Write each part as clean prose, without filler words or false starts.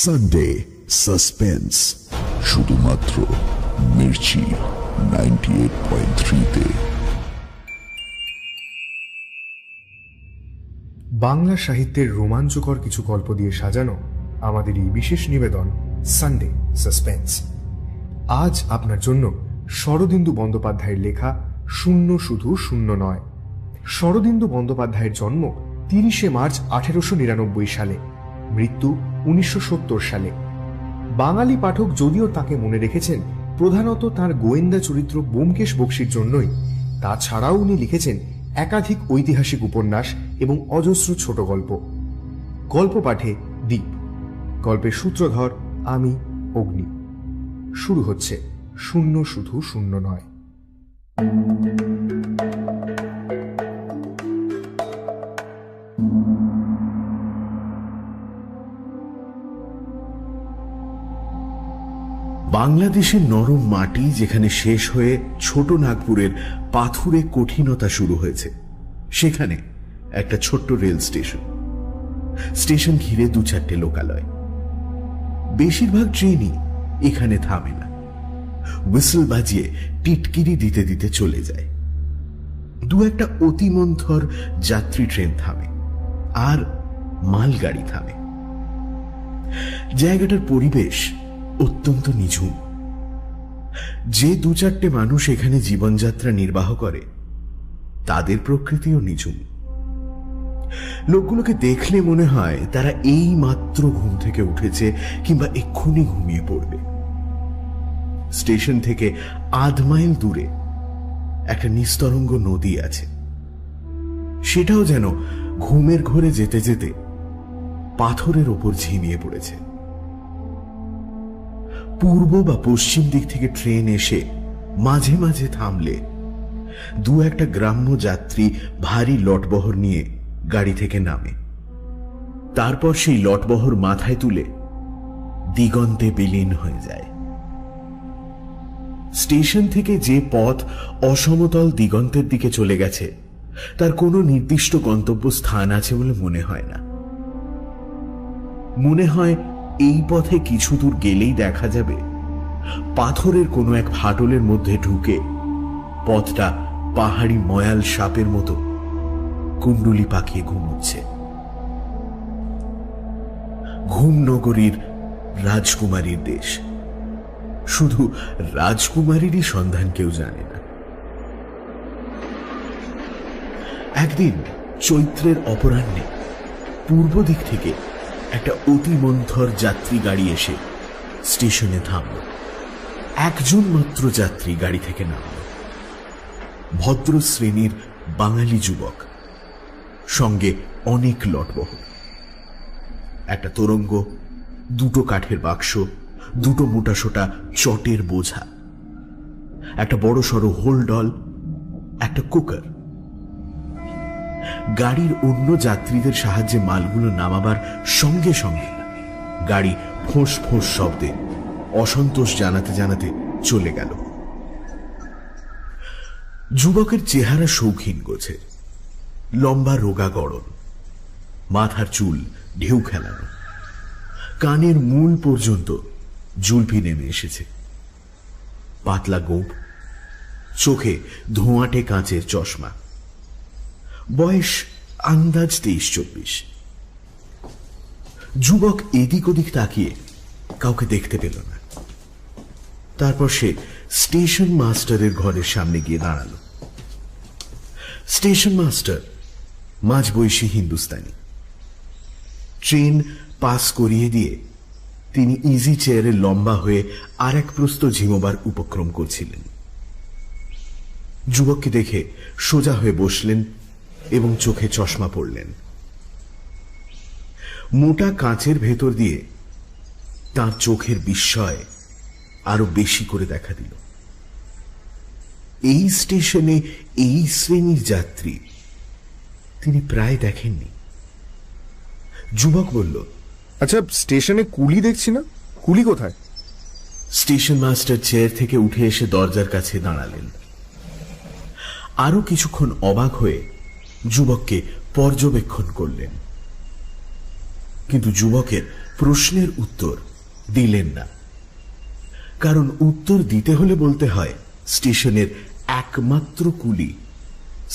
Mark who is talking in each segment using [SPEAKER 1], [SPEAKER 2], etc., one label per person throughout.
[SPEAKER 1] Sunday suspense শুধুমাত্র মির্চি 98.3-তে।
[SPEAKER 2] বাংলা সাহিত্যের রোমাঞ্চকর কিছু গল্প দিয়ে সাজানো আমাদের এই বিশেষ নিবেদন সানডে সাসপেন্স। আজ আপনার জন্য শরদিন্দু বন্দ্যোপাধ্যায়ের লেখা শূন্য শুধু শূন্য নয়। শরদিন্দু বন্দ্যোপাধ্যায়ের জন্ম 30শে মার্চ 1899 সালে, মৃত্যু 1970 সালে। বাঙালি পাঠক যদিও তাকে মনে রেখেছেন প্রধানত তার গোয়েন্দা চরিত্র ব্যোমকেশ বক্সীর জন্যই, তাছাড়াও উনি লিখেছেন একাধিক ঐতিহাসিক উপন্যাস এবং অজস্র ছোট গল্প। গল্প পাঠে দ্বীপ, গল্পের সূত্রধর আমি অগ্নি। শুরু হচ্ছে শূন্য শুধু শূন্য নয়।
[SPEAKER 3] বাংলাদেশের নরম মাটি যেখানে শেষ হয়ে ছোট নাগপুরের পাথুরে কঠিনতা শুরু হয়েছে, সেখানে একটা ছোট্ট রেল স্টেশন। স্টেশন ঘিরে 2-4টে লোকালয়। বেশিরভাগ ট্রেনই এখানে থামে না, হুইসল বাজিয়ে টিটকিরি দিতে দিতে চলে যায়। 2-একটা অতিমন্থর যাত্রী ট্রেন থামে, আর মালগাড়ি থামে। জায়গাটার পরিবেশ অত্যন্ত নিঝুম। যে 2-4টে মানুষ এখানে জীবনযাত্রা নির্বাহ করে, তাদের প্রকৃতিও নিঝুম। লোকগুলোকে দেখলে মনে হয় তারা এই মাত্র ঘুম থেকে উঠেছে কিংবা এক্ষুনি ঘুমিয়ে পড়বে। স্টেশন থেকে 1/2 মাইল দূরে একটা নিস্তরঙ্গ নদী আছে, সেটাও যেন ঘুমের ঘোরে যেতে যেতে পাথরের ওপর ঝিমিয়ে পড়েছে। পূর্ব বা পশ্চিম দিক থেকে ট্রেন এসে মাঝে মাঝে থামলে 2-একটা গ্রাম্য যাত্রী ভারী লটবহর নিয়ে গাড়ি থেকে নামে। তারপর সেই লটবহর মাথায় তুলে দিগন্তে বিলীন হয়ে যায়। স্টেশন থেকে যে পথ অসমতল দিগন্তের দিকে চলে গেছে, তার কোনো নির্দিষ্ট গন্তব্য স্থান আছে বলে মনে হয় না। মনে হয় এই পথে কিছু দূর গেলেই দেখা যাবে পাথরের কোনো এক ফাটলের মধ্যে ঢুকে পথটা পাহাড়ি ময়াল সাপের মতো কুণ্ডুলি পাকিয়ে ঘুমোচ্ছে। ঘুম নগরীর রাজকুমারীর দেশ। শুধু রাজকুমারীরই সন্ধান কেউ জানে না। একদিন চৈত্রের অপরাহ্নে পূর্ব দিক থেকে একটা অতিমন্থর যাত্রী গাড়ি এসে স্টেশনে থামল। একজন মাত্র যাত্রী গাড়ি থেকে নামল। ভদ্র শ্রেণীর বাঙালি যুবক, সঙ্গে অনেক লটবহর। একটা তোরঙ্গ, 2টো কাঠের বাক্স, 2টো মোটাসোটা চটের বোঝা, একটা বড় সড়ো হোলডল, একটা কুকার। গাড়ির অন্য যাত্রীদের সাহায্যে মালগুলো নামাবার সঙ্গে সঙ্গে গাড়ি ফোঁস ফোঁস শব্দে অসন্তোষ জানাতে জানাতে চলে গেল। যুবকের চেহারা শৌখিন গোছের, লম্বা রোগা গড়ন, মাথার চুল ঢেউ খেলানো, কানের মূল পর্যন্ত জুলপি নেমে এসেছে, পাতলা গোঁফ, চোখে ধোঁয়াটে কাঁচের চশমা। বয়স আন্দাজ 23-24। যুবক এদিক ওদিক তাকিয়ে কাউকে দেখতে পেল না। তারপর সে স্টেশন মাস্টারের ঘরের সামনে গিয়ে দাঁড়াল। স্টেশন মাস্টার মাঝবয়সী হিন্দুস্তানি। ট্রেন পাস করিয়ে দিয়ে তিনি ইজি চেয়ারে লম্বা হয়ে আর এক প্রস্ত ঝিমোবার উপক্রম করছিলেন। যুবককে দেখে সোজা হয়ে বসলেন এবং চোখে চশমা পরলেন। মোটা কাঁচের ভেতর দিয়ে তার চোখের বিস্ময় আরো বেশি করে দেখা দিল। এই স্টেশনে এই শ্রেণীর যাত্রী তিনি প্রায় দেখেননি। যুবক বলল,
[SPEAKER 2] আচ্ছা, স্টেশনে কুলি দেখছি না, কুলি কোথায়?
[SPEAKER 3] স্টেশন মাস্টার চেয়ার থেকে উঠে এসে দরজার কাছে দাঁড়ালেন। আরো কিছুক্ষণ অবাক হয়ে যুবককে পর্যবেক্ষণ করলেন, কিন্তু যুবকের প্রশ্নের উত্তর দিলেন না। কারণ উত্তর দিতে হলে বলতে হয় স্টেশনের একমাত্র কুলি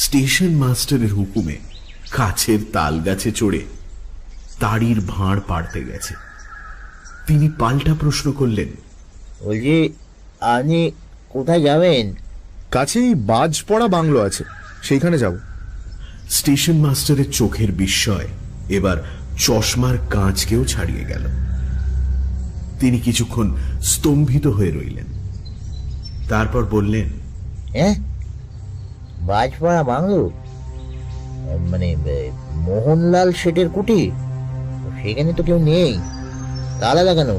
[SPEAKER 3] স্টেশন মাস্টারের হুকুমে কাছের তাল গাছে চড়ে তাড়ির ভাঁড় পাড়তে গেছে। তিনি পাল্টা প্রশ্ন করলেন,
[SPEAKER 4] বলছি আপনি কোথায় যাবেন?
[SPEAKER 2] কাছেই বাজ পড়া বাংলো আছে, সেইখানে যাব।
[SPEAKER 3] স্টেশন মাস্টারের চোখের বিস্ময় এবার চশমার কাঁচকেও ছাড়িয়ে গেল। তিনি কিছুক্ষণ স্তম্ভিত হয়ে রইলেন, তারপর বললেন,
[SPEAKER 4] হ্যাঁ, বাজপাড়া বাংলো মানে মোহনলাল শেঠের কুটি? সেখানে তো কেউ নেই, তালা লাগানো।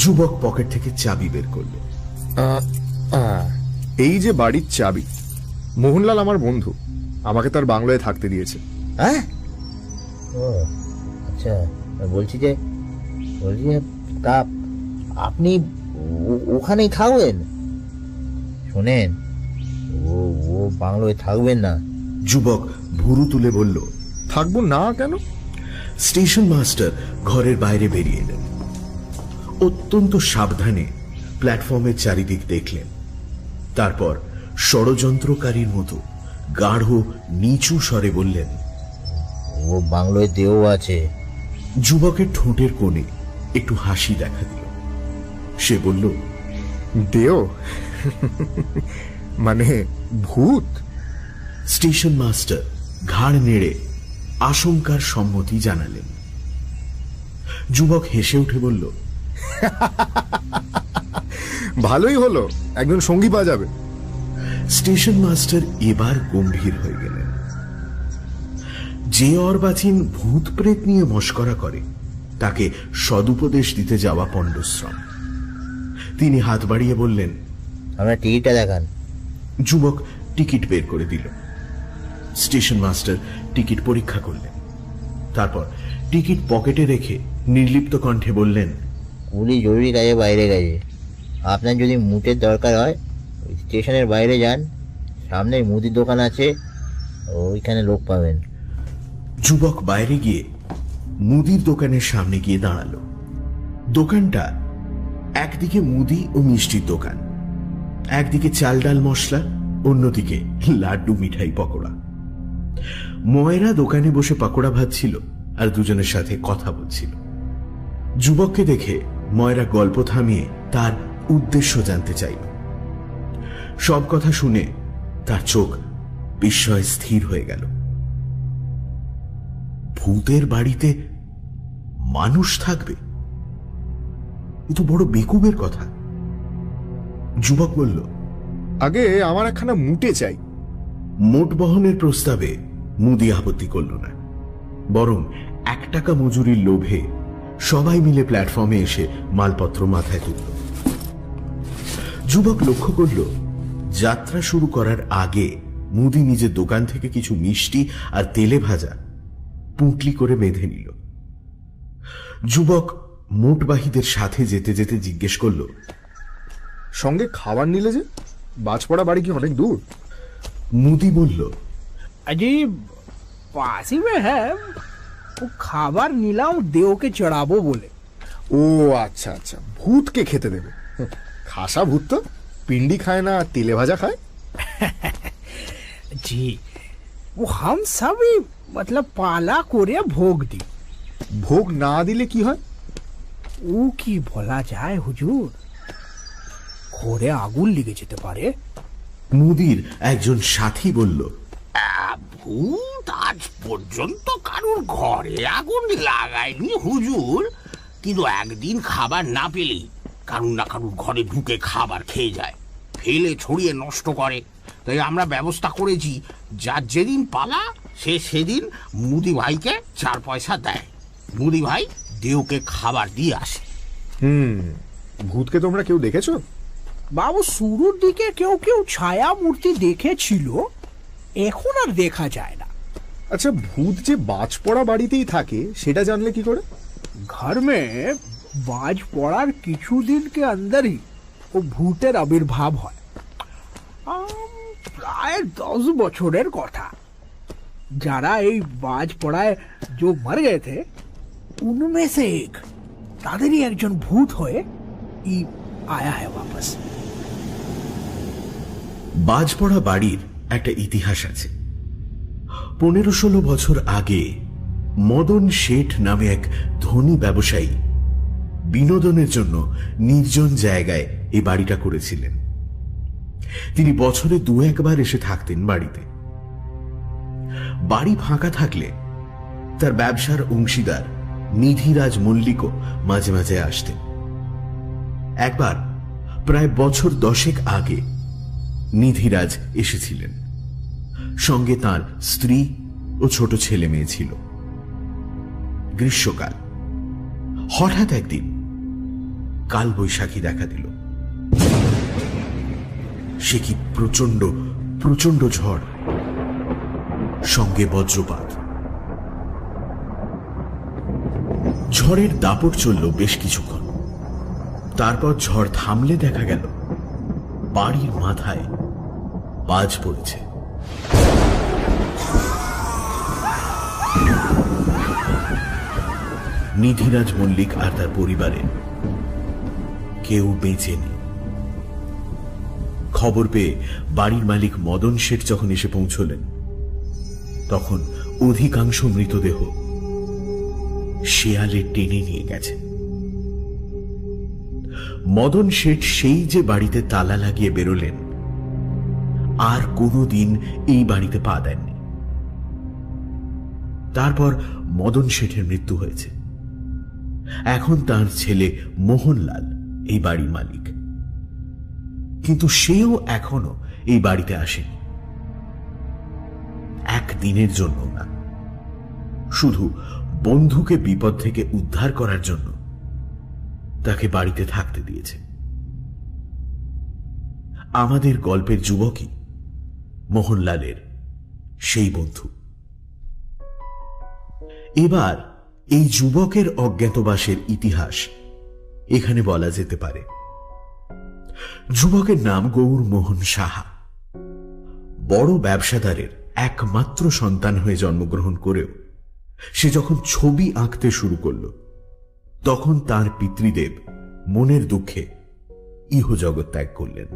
[SPEAKER 3] যুবক পকেট থেকে চাবি বের করল।
[SPEAKER 2] এই যে বাড়ির চাবি, মোহনলাল আমার বন্ধু, আমাকে তার বাংলোয় থাকতে দিয়েছে।
[SPEAKER 4] হ্যাঁ, ও আচ্ছা। বলছি যে তা আপনি ওখানেই থাকবেন? শোনেন, ও ও বাংলোয় থাকবেন না।
[SPEAKER 3] যুবক ভুরু তুলে বলল,
[SPEAKER 2] থাকবো না কেন?
[SPEAKER 3] স্টেশন মাস্টার ঘরের বাইরে বেরিয়ে এলেন। অত্যন্ত সাবধানে প্ল্যাটফর্মের চারিদিক দেখলেন, তারপর ষড়যন্ত্রকারীর মতো গাঢ় নিচু স্বরে বললেন,
[SPEAKER 4] ও বাংলোয় দেও আছে।
[SPEAKER 3] যুবকের ঠোঁটের কোণে একটু হাসি দেখা দিল। সে বলল,
[SPEAKER 2] দেও মানে ভূত?
[SPEAKER 3] স্টেশন মাস্টার ঘাড় নেড়ে আশঙ্কার সম্মতি জানালেন। যুবক হেসে উঠে বলল,
[SPEAKER 2] ভালোই হলো, একজন সঙ্গী পাওয়া যাবে।
[SPEAKER 3] স্টেশন মাস্টার এবার গম্ভীর হয়ে গেলেন। যে অর্বাচীন ভূত প্রেত নিয়ে মশকরা করে তাকে সদুপদেশ দিতে যাওয়া পণ্ডশ্রম। তিনি হাত বাড়িয়ে বললেন,
[SPEAKER 4] আমরা টিকিটটা দেখান।
[SPEAKER 3] যুবক টিকিট বের করে দিল। স্টেশন মাস্টার টিকিট পরীক্ষা করলেন, তারপর টিকিট পকেটে রেখে নির্লিপ্ত কণ্ঠে বললেন,
[SPEAKER 4] কুলি জরুরি কাজে বাইরে গেছে, আপনার যদি মুটের দরকার হয় ওই স্টেশনের বাইরে যান, সামনে মুদির দোকান আছে, ওইখানে লোক পাবেন।
[SPEAKER 3] যুবক বাইরে গিয়ে মুদির দোকানের সামনে গিয়ে দাঁড়ালো। দোকানটা একদিকে মুদি ও মিষ্টির দোকান, একদিকে চাল ডাল মশলা, অন্যদিকে লাড্ডু মিঠাই পকোড়া। ময়রা দোকানে বসে পকোড়া ভাজছিল আর দুজনের সাথে কথা বলছিল। যুবককে দেখে ময়রা গল্প থামিয়ে তার উদ্দেশ্য জানতে চাইল। সব কথা শুনে তার চোখ বিস্ময়ে স্থির হয়ে গেল। ভূতের বাড়িতে মানুষ থাকবে, এ তো বড় বেকুবের কথা। যুবক বলল,
[SPEAKER 2] আগে আমার একখানা মুটে চাই।
[SPEAKER 3] মোট বহনের প্রস্তাবে মুদি আপত্তি করল না, বরং 1 টাকা মজুরির লোভে সবাই মিলে প্ল্যাটফর্মে এসে মালপত্র মাথায় তুলল। যুবক লক্ষ্য করল, যাত্রা শুরু করার আগে মুদি নিজের দোকান থেকে কিছু মিষ্টি আর তেলে ভাজা পুঁটলি করে বেঁধে নিল। যুবক মোটবাহীদের সাথে যেতে যেতে জিজ্ঞেস করল,
[SPEAKER 2] সঙ্গে খাবার নিলে যে? বাজপড়া বাড়ি কি অনেক দূর?
[SPEAKER 3] মুদি বলল,
[SPEAKER 5] अजी पास ही में है, वो खाবার নিলাম দেওকে চড়াবো বলে।
[SPEAKER 2] ও আচ্ছা আচ্ছা, ভূতকে খেতে দেবে? খাসা ভূত তো, পিন্ডি খায় না, তেলে ভাজা খায়।
[SPEAKER 5] जी वो हम सभी मतलब পালা করে ভোগ দিই।
[SPEAKER 2] ভোগ না দিলে কি হয়?
[SPEAKER 5] ও কি বলা যায় হুজুর, ঘরে আগুন লেগে যেতে পারে।
[SPEAKER 3] মুদির একজন সাথী বলল,
[SPEAKER 6] ভূত আজ পর্যন্ত কারুর ঘরে আগুন লাগায়নি হুজুর, কিন্তু একদিন খাবার না পেলেই কারুর না কারুর ঘরে ঢুকে খাবার খেয়ে যায়, ফেলে ছড়িয়ে নষ্ট করে। তাই আমরা ব্যবস্থা করেছি, যার যেদিন পালা সে সেদিন মুদি ভাইকে 4 পয়সা দেয়, মুদি ভাই দেওকে খাবার দিয়ে আসে।
[SPEAKER 2] ভূতকে তোমরা কেউ দেখেছো?
[SPEAKER 5] বাবু শুরুর দিকে কেউ কেউ ছায়া মূর্তি দেখেছিল, এখন আর দেখা যায় না।
[SPEAKER 2] আচ্ছা, ভূত যে বাজপড়া বাড়িতেই থাকে সেটা জানলে কি করে?
[SPEAKER 5] घर में बाज पड़ार কিছুদিন के अंदर ही वो भूतेर आविर्भाव হয়। প্রায় 10 বছরের কথা। যারা এই बाज पड़ाए जो मर गए थे उनमें से एक তাদেরই একজন ভূত হয়ে ই আয়া হ্যায় वापस।
[SPEAKER 3] বাজপড়া বাড়ির একটা ইতিহাস আছে। 15-16 বছর আগে মদন শেঠ নামে এক ধনী ব্যবসায়ী বিনোদনের জন্য নির্জন জায়গায় এই বাড়িটা করেছিলেন। তিনি বছরে 2-1 বার এসে থাকতেন বাড়িতে। বাড়ি ফাঁকা থাকলে তার ব্যবসার অংশীদার নিধিরাজ মল্লিকও মাঝে মাঝে আসতেন। একবার প্রায় বছর 10 আগে নিধিরাজ এসেছিলেন, সঙ্গে তার স্ত্রী ও ছোট ছেলে মেয়ে ছিল। গ্রীষ্মকাল। হঠাৎ একদিন কাল বৈশাখী দেখা দিল। সে কি প্রচন্ড প্রচন্ড ঝড়, সঙ্গে বজ্রপাত। ঝড়ের দাপট চলল বেশ কিছুক্ষণ। তারপর ঝড় থামলে দেখা গেল বাড়ির মাথায় বাজ পড়েছে। নিধিরাজ মল্লিক আর তার পরিবারের কেউ বেঁচে নেই। খবর পেয়ে বাড়ির মালিক মদন শেঠ যখন এসে পৌঁছলেন, তখন অধিকাংশ মৃতদেহ শেয়ালে টেনে নিয়ে গেছে। মদন শেঠ সেই যে বাড়িতে তালা লাগিয়ে বেরোলেন, আর কোনোদিন এই বাড়িতে পা দেননি। তারপর মদন শেঠের মৃত্যু হয়েছে। এখন তার ছেলে মোহনলাল এই বাড়ির মালিক, কিন্তু সেও এখনো এই বাড়িতে আসেনি। একদিনের জন্য না, শুধু বন্ধুকে বিপদ থেকে উদ্ধার করার জন্য তাকে বাড়িতে থাকতে দিয়েছে। আমাদের গল্পের যুবকই মোহনলালের সেই বন্ধু। এবার এই যুবকের অজ্ঞাতবাসের ইতিহাস এখানে বলা যেতে পারে। যুবকের নাম গৌরমোহন সাহা। বড় ব্যবসাদারের একমাত্র সন্তান হয়ে জন্মগ্রহণ করেও সে যখন ছবি আঁকতে শুরু করল, তখন তার পিতৃদেব মনের দুঃখে ইহজগৎ ত্যাগ করলেন।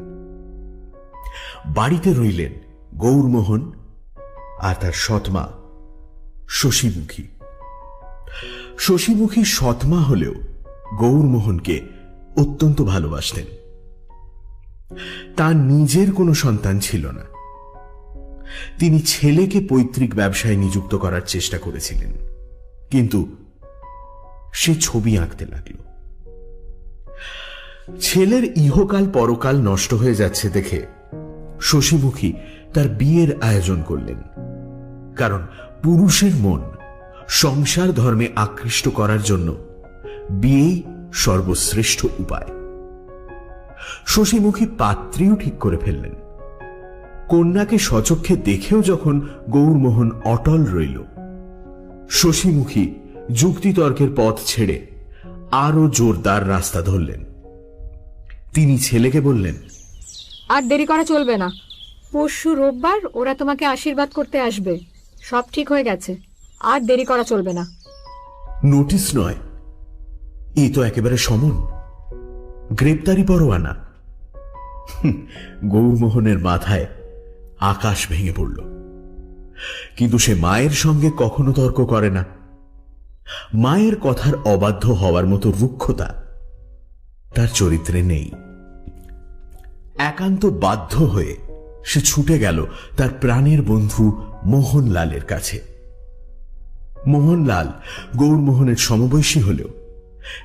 [SPEAKER 3] বাড়িতে রইলেন গৌরমোহন আর তার সৎমা শশীমুখী। শশীমুখী সৎমা হলেও গৌরমোহনকে অত্যন্ত ভালোবাসতেন। তার নিজের কোনো সন্তান ছিল না। তিনি ছেলেকে পৈতৃক ব্যবসায় নিযুক্ত করার চেষ্টা করেছিলেন, কিন্তু সে ছবি আঁকতে লাগল। ছেলের ইহকাল পরকাল নষ্ট হয়ে যাচ্ছে দেখে শশীমুখী তার বিয়ের আয়োজন করলেন, কারণ পুরুষের মন সংসার ধর্মে আকৃষ্ট করার জন্য বিয়েই সর্বশ্রেষ্ঠ উপায়। শশীমুখী পাত্রীও ঠিক করে ফেললেন। কন্যাকে স্বচক্ষে দেখেও যখন গৌরমোহন অটল রইল, শশীমুখী যুক্তিতর্কের পথ ছেড়ে আরো জোরদার রাস্তা ধরলেন। তিনি ছেলেকে বললেন,
[SPEAKER 7] আর দেরি করা চলবে না। পরশু রোববার ওরা তোমাকে আশীর্বাদ করতে আসবে। সব ঠিক হয়ে গেছে, আর দেরি করা চলবে না।
[SPEAKER 3] নোটিস নয়, এই তো একেবারে সমন, গ্রেপ্তারি পরোয়ানা। গৌরমোহনের মাথায় আকাশ ভেঙে পড়ল, কিন্তু সে মায়ের সঙ্গে কখনো তর্ক করে না। মায়ের কথার অবাধ্য হওয়ার মতো রুক্ষতা তার চরিত্রে নেই। একান্ত বাধ্য হয়ে সে ছুটে গেল তার প্রাণের বন্ধু মোহনলালের কাছে। মোহনলাল গৌরমোহনের সমবয়সী হলেও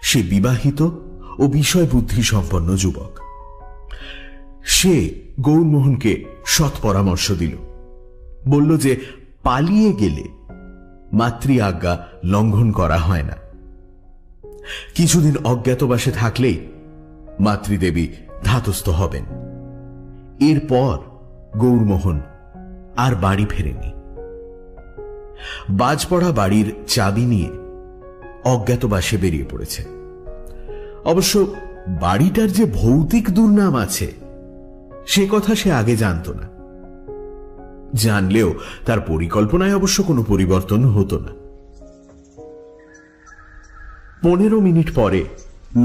[SPEAKER 3] সে বিবাহিত ও বিষয় বুদ্ধি সম্পন্ন যুবক। সে গৌরমোহনকে সৎ পরামর্শ দিল। বলল যে পালিয়ে গেলে মাতৃ আজ্ঞা লঙ্ঘন করা হয় না। কিছুদিন অজ্ঞাতবাসে থাকলেই মাতৃদেবী ধাতস্থ হবেন। এরপর গৌরমোহন আর বাড়ি ফেরেনি। বাজপড়া বাড়ির চাবি নিয়ে অজ্ঞাতবাসে বেরিয়ে পড়েছে। অবশ্য বাড়িটার যে ভৌতিক দুর্নাম আছে সে কথা সে আগে জানত না। জানলেও তার পরিকল্পনায় অবশ্য কোনো পরিবর্তন হতো না। 15 মিনিট পরে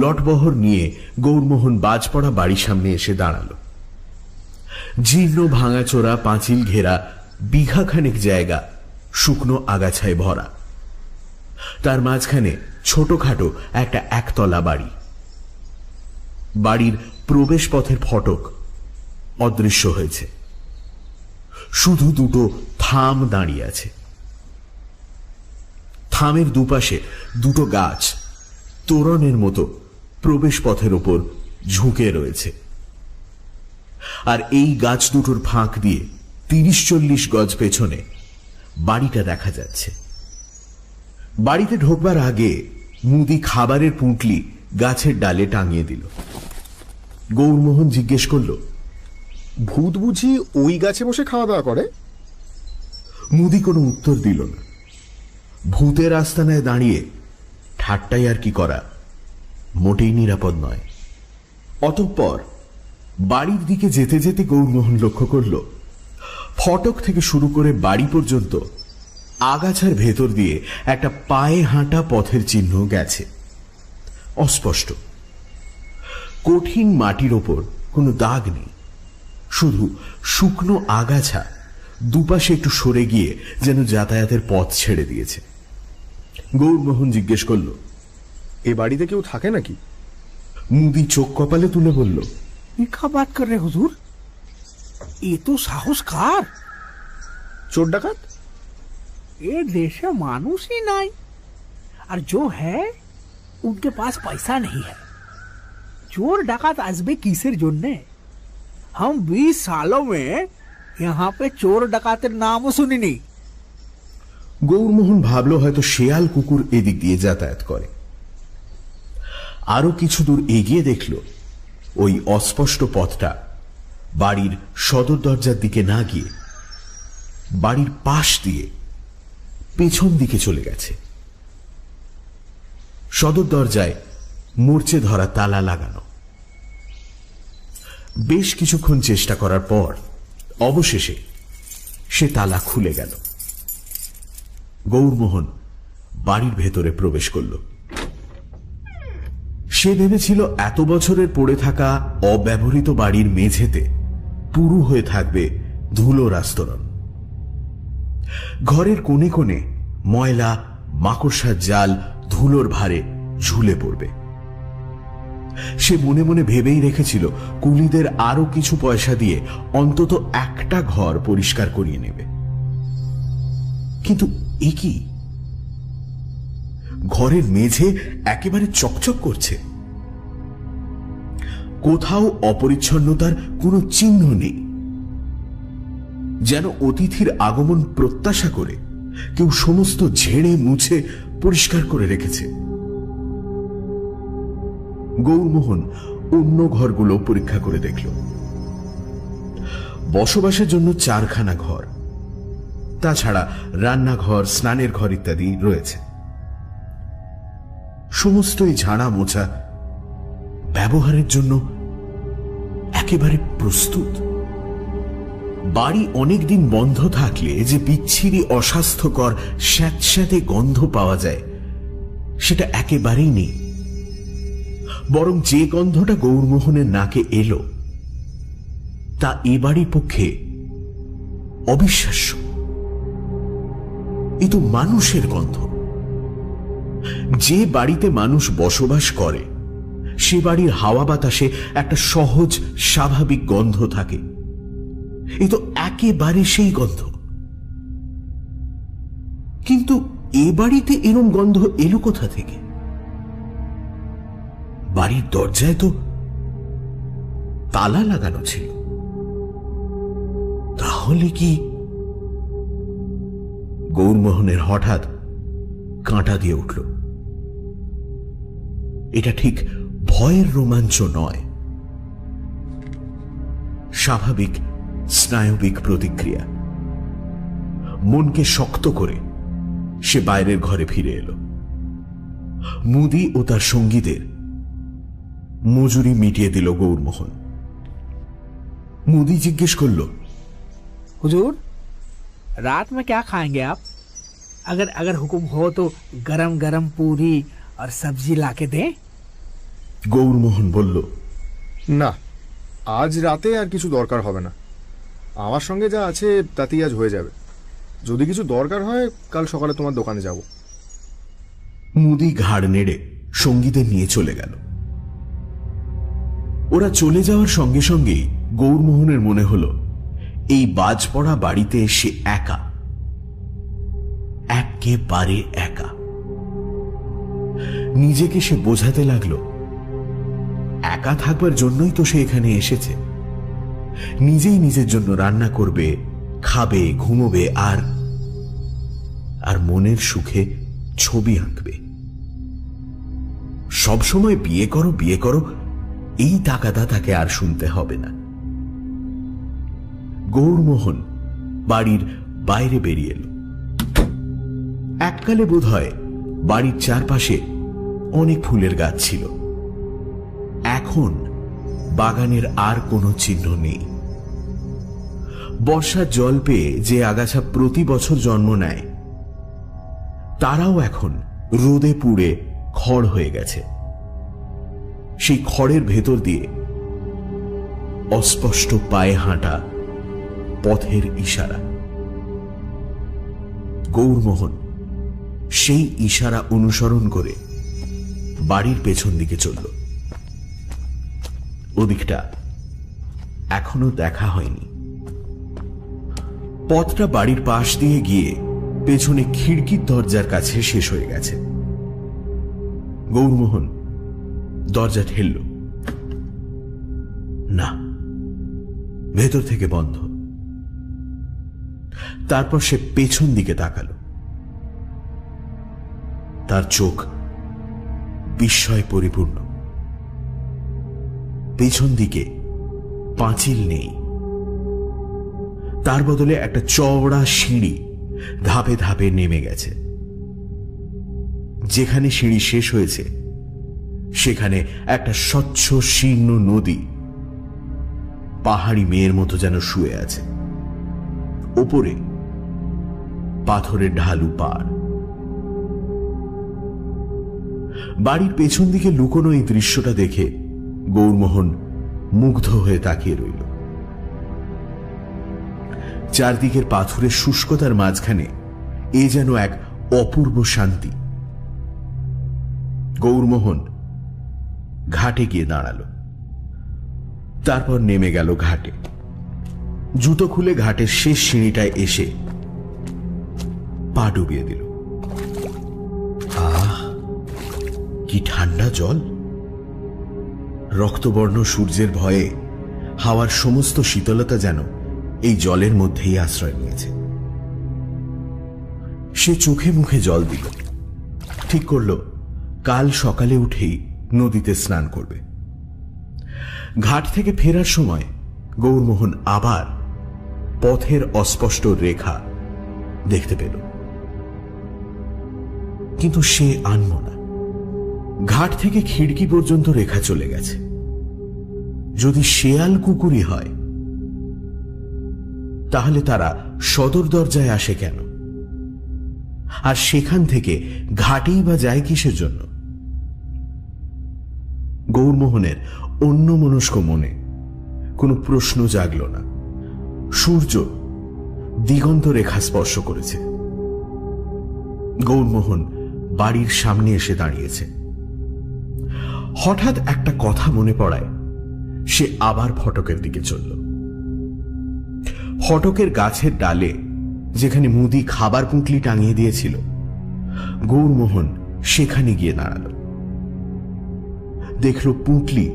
[SPEAKER 3] লটবহর নিয়ে গৌরমোহন বাজপড়া বাড়ির সামনে এসে দাঁড়ালো। জীর্ণ ভাঙাচোরা পাঁচিল ঘেরা বিঘাখানেক জায়গা শুকনো আগাছায় ভরা, তার মাঝখানে ছোটখাটো একটা একতলা বাড়ি। বাড়ির প্রবেশ পথের ফটক অদৃশ্য হয়েছে, শুধু দুটো থাম দাঁড়িয়ে আছে। থামের দুপাশে দুটো গাছ তোরণের মতো প্রবেশ পথের ওপর ঝুঁকে রয়েছে, আর এই গাছ দুটোর ফাঁক দিয়ে 30-40 গজ পেছনে বাড়িটা দেখা যাচ্ছে। বাড়িতে ঢোকবার আগে মুদি খাবারের পুঁটলি গাছের ডালে টাঙিয়ে দিল। গৌরমোহন জিজ্ঞেস করল,
[SPEAKER 2] ভূত বুঝি ওই গাছে বসে খাওয়া দাওয়া করে?
[SPEAKER 3] মুদি কোনো উত্তর দিল না। ভূতের আস্তানায় দাঁড়িয়ে ঠাট্টাই আর কি করা মোটেই নিরাপদ নয়। অতঃপর বাড়ির দিকে যেতে যেতে গৌরমোহন লক্ষ্য করল, ফটক থেকে শুরু করে বাড়ি পর্যন্ত আগাছার ভেতর দিয়ে একটা পায়ে হাঁটা পথের চিহ্ন গেছে, অস্পষ্ট। কঠিন মাটির ওপর কোনো দাগ নেই, শুধু শুকনো আগাছা দুপাশে একটু সরে গিয়ে যেন যাতায়াতের পথ ছেড়ে দিয়েছে। গৌরমোহন জিজ্ঞেস করল,
[SPEAKER 2] এ বাড়িতে কেউ থাকে নাকি?
[SPEAKER 3] মুদি চোখ কপালে তুলে বলল,
[SPEAKER 5] क्या बात कर रहे हुजूर, ये तो साहस कार।
[SPEAKER 2] চোর ডাকাত?
[SPEAKER 5] ये देश में मानुष ही नहीं, और जो है उनके पास पैसा नहीं है। चोर डाकात आजबे किसर जोड़ने, हम 20 सालों में यहाँ पे चोर डाकातेर नाम सुनी नहीं।
[SPEAKER 3] গৌরমোহন ভাবল হয়তো শেয়াল কুকুর এদিক দিয়ে যাতায়াত করে। আরো কিছু দূর এগিয়ে দেখল ওই অস্পষ্ট পথটা বাড়ির সদর দরজার দিকে না গিয়ে বাড়ির পাশ দিয়ে পেছন দিকে চলে গেছে। সদর দরজায় মরচে ধরা তালা লাগানো। বেশ কিছুক্ষণ চেষ্টা করার পর অবশেষে সে তালা খুলে গেল। গৌরমোহন বাড়ির ভেতরে প্রবেশ করল। সে ভেবেছিল এত বছরের পড়ে থাকা অব্যবহৃত বাড়ির মেঝেতে পুরু হয়ে থাকবে ধুলোর আস্তরণ। ঘরের কোণে কোণে ময়লা মাকড়সার জাল ধুলোর ভারে ঝুলে পড়বে। সে মনে মনে ভেবেই রেখেছিল কুলিদের আরো কিছু পয়সা দিয়ে অন্তত একটা ঘর পরিষ্কার করিয়ে নেবে। কিন্তু এ কি, ঘরের মেঝে একেবারে চকচক করছে, কোথাও অপরিচ্ছন্নতার কোনো চিহ্ন নেই, যেন অতিথির আগমন প্রত্যাশা করে কেউ সমস্ত ঝেড়ে মুছে পরিষ্কার করে রেখেছে। গৌরমোহন অন্য ঘরগুলো পরীক্ষা করে দেখল। বসবাসের জন্য 4খানা ঘর, তাছাড়া রান্নাঘর, স্নানের ঘর ইত্যাদি রয়েছে। সমস্তই ঝাড়া মোছা, ব্যবহারের জন্য একেবারে প্রস্তুত। বাড়ি অনেকদিন বন্ধ থাকলে যে বিচ্ছিরি অস্বাস্থ্যকর স্যাঁতস্যাঁতে গন্ধ পাওয়া যায় সেটা একেবারেই নেই, বরং যে গন্ধটা গৌরমোহনের নাকে এলো তা এ বাড়ির পক্ষে অবিশ্বাস্য। এ তো মানুষের গন্ধ। যে বাড়িতে মানুষ বসবাস করে সে বাড়ির হাওয়া বাতাসে একটা সহজ স্বাভাবিক গন্ধ থাকে। এ তো একেবারে সেই গন্ধ। কিন্তু এ বাড়িতে এরম গন্ধ এলো কোথা থেকে? বাড়ির দরজায় তো তালা লাগানো ছিল। তাহলে কি? গৌরমোহনের হঠাৎ কাঁটা দিয়ে উঠল। এটা ঠিক ভয়ের রোমাঞ্চ নয়, স্বাভাবিক স্নায়বিক প্রতিক্রিয়া। মনকে শক্ত করে সে বাইরের ঘরে ফিরে এলো। মুদি ও তার সঙ্গীদের মজুরি মিটিয়ে দিল গৌরমোহন। মুদি জিজ্ঞেস করল,
[SPEAKER 5] हुजूर, रात में क्या खाएंगे आप? अगर अगर हुक्म हो तो गरम गरम पूरी और सब्जी लाके दे।
[SPEAKER 3] গৌরমোহন বলল,
[SPEAKER 2] না, আজ রাতে আর কিছু দরকার হবে না। আমার সঙ্গে যা আছে তাতেই আজ হয়ে যাবে। যদি কিছু দরকার হয় কাল সকালে তোমার দোকানে যাব।
[SPEAKER 3] মুদি ঘাড় নেড়ে সঙ্গীদের নিয়ে চলে গেল। ওরা চলে যাওয়ার সঙ্গে সঙ্গেই গৌরমোহনের মনে হলো এই বাজ পড়া বাড়িতে সে একা, একেবারে একা। নিজেকে সে বোঝাতে লাগলো একা থাকবার জন্যই তো সে এখানে এসেছে। নিজেই নিজের জন্য রান্না করবে, খাবে, ঘুমোবে, আর মনের সুখে ছবি আঁকবে। সবসময় বিয়ে করো বিয়ে করো এই তাকাদা তাকে আর শুনতে হবে না। গৌরমোহন বাড়ির বাইরে বেরিয়ে এলো। এককালে বোধহয় বাড়ির চারপাশে অনেক ফুলের গাছ ছিল। এখন বাগানের আর কোনো চিহ্ন নেই। বর্ষার জল পেয়ে যে আগাছা প্রতি বছর জন্ম নেয় তারাও এখন রোদে পুড়ে খড় হয়ে গেছে। সেই খড়ের ভেতর দিয়ে অস্পষ্ট পায়ে হাঁটা পথের ইশারা। গৌরমোহন সেই ইশারা অনুসরণ করে বাড়ির পেছন দিকে চলল। ওদিকটা এখনো দেখা হয়নি। পথটা বাড়ির পাশ দিয়ে গিয়ে পেছনে খিড়কির দরজার কাছে শেষ হয়ে গেছে। গৌরমোহন দরজা ঠেলল, না, ভেতর থেকে বন্ধ। তারপর সে পেছন দিকে তাকালো। তার চোখ বিস্ময়ে পরিপূর্ণ। পেছন দিকে পাঁচিল নেই, তার বদলে একটা চওড়া সিঁড়ি ধাপে ধাপে নেমে গেছে। যেখানে সিঁড়ি শেষ হয়েছে সেখানে একটা স্বচ্ছ শীর্ণ নদী পাহাড়ি মেয়ের মতো যেন শুয়ে আছে। ওপরে পাথরের ঢালু পাড়। বাড়ির পেছন দিকে লুকোনো এই দৃশ্যটা দেখে গৌরমোহন মুগ্ধ হয়ে তাকিয়ে রইল। চারদিকের পাথরের শুষ্কতার মাঝখানে এ যেন এক অপূর্ব শান্তি। গৌরমোহন ঘাটে গিয়ে দাঁড়ালো। তারপর নেমে গেল ঘাটে। জুতো খুলে ঘাটের শেষ সিঁড়িটায় এসে পা ডুবিয়ে দিল। আহ, কি ঠান্ডা জল! রক্তবর্ণ সূর্যের ভয়ে হাওয়ার সমস্ত শীতলতা যেন এই জলের মধ্যেই আশ্রয় নিয়েছে। সে চোখে মুখে জল দিল। ঠিক করল কাল সকালে উঠেই নদীতে স্নান করবে। ঘাট থেকে ফেরার সময় গৌরমোহন আবার পথের অস্পষ্ট রেখা দেখতে পেল, কিন্তু সে আনল না। ঘাট থেকে খিড়কি পর্যন্ত রেখা চলে গেছে। যদি শেয়াল কুকুরই হয় তাহলে তারা সদর দরজায় আসে কেন? আর সেখান থেকে ঘাটেই বা যায় কিসের জন্য? গৌরমোহনের অন্যমনস্ক মনে কোনো প্রশ্ন জাগল না। সূর্য দিগন্ত রেখা স্পর্শ করেছে। গৌরমোহন বাড়ির সামনে এসে দাঁড়িয়েছে। হঠাৎ একটা কথা মনে পড়ায় সে আবার ফটকের দিকে চলল। ফটকের গাছের ডালে যেখানে মুদি খাবার পুঁটলি টাঙিয়ে দিয়েছিল, গৌরমোহন সেখানে গিয়ে দাঁড়াল। দেখল পুঁটলি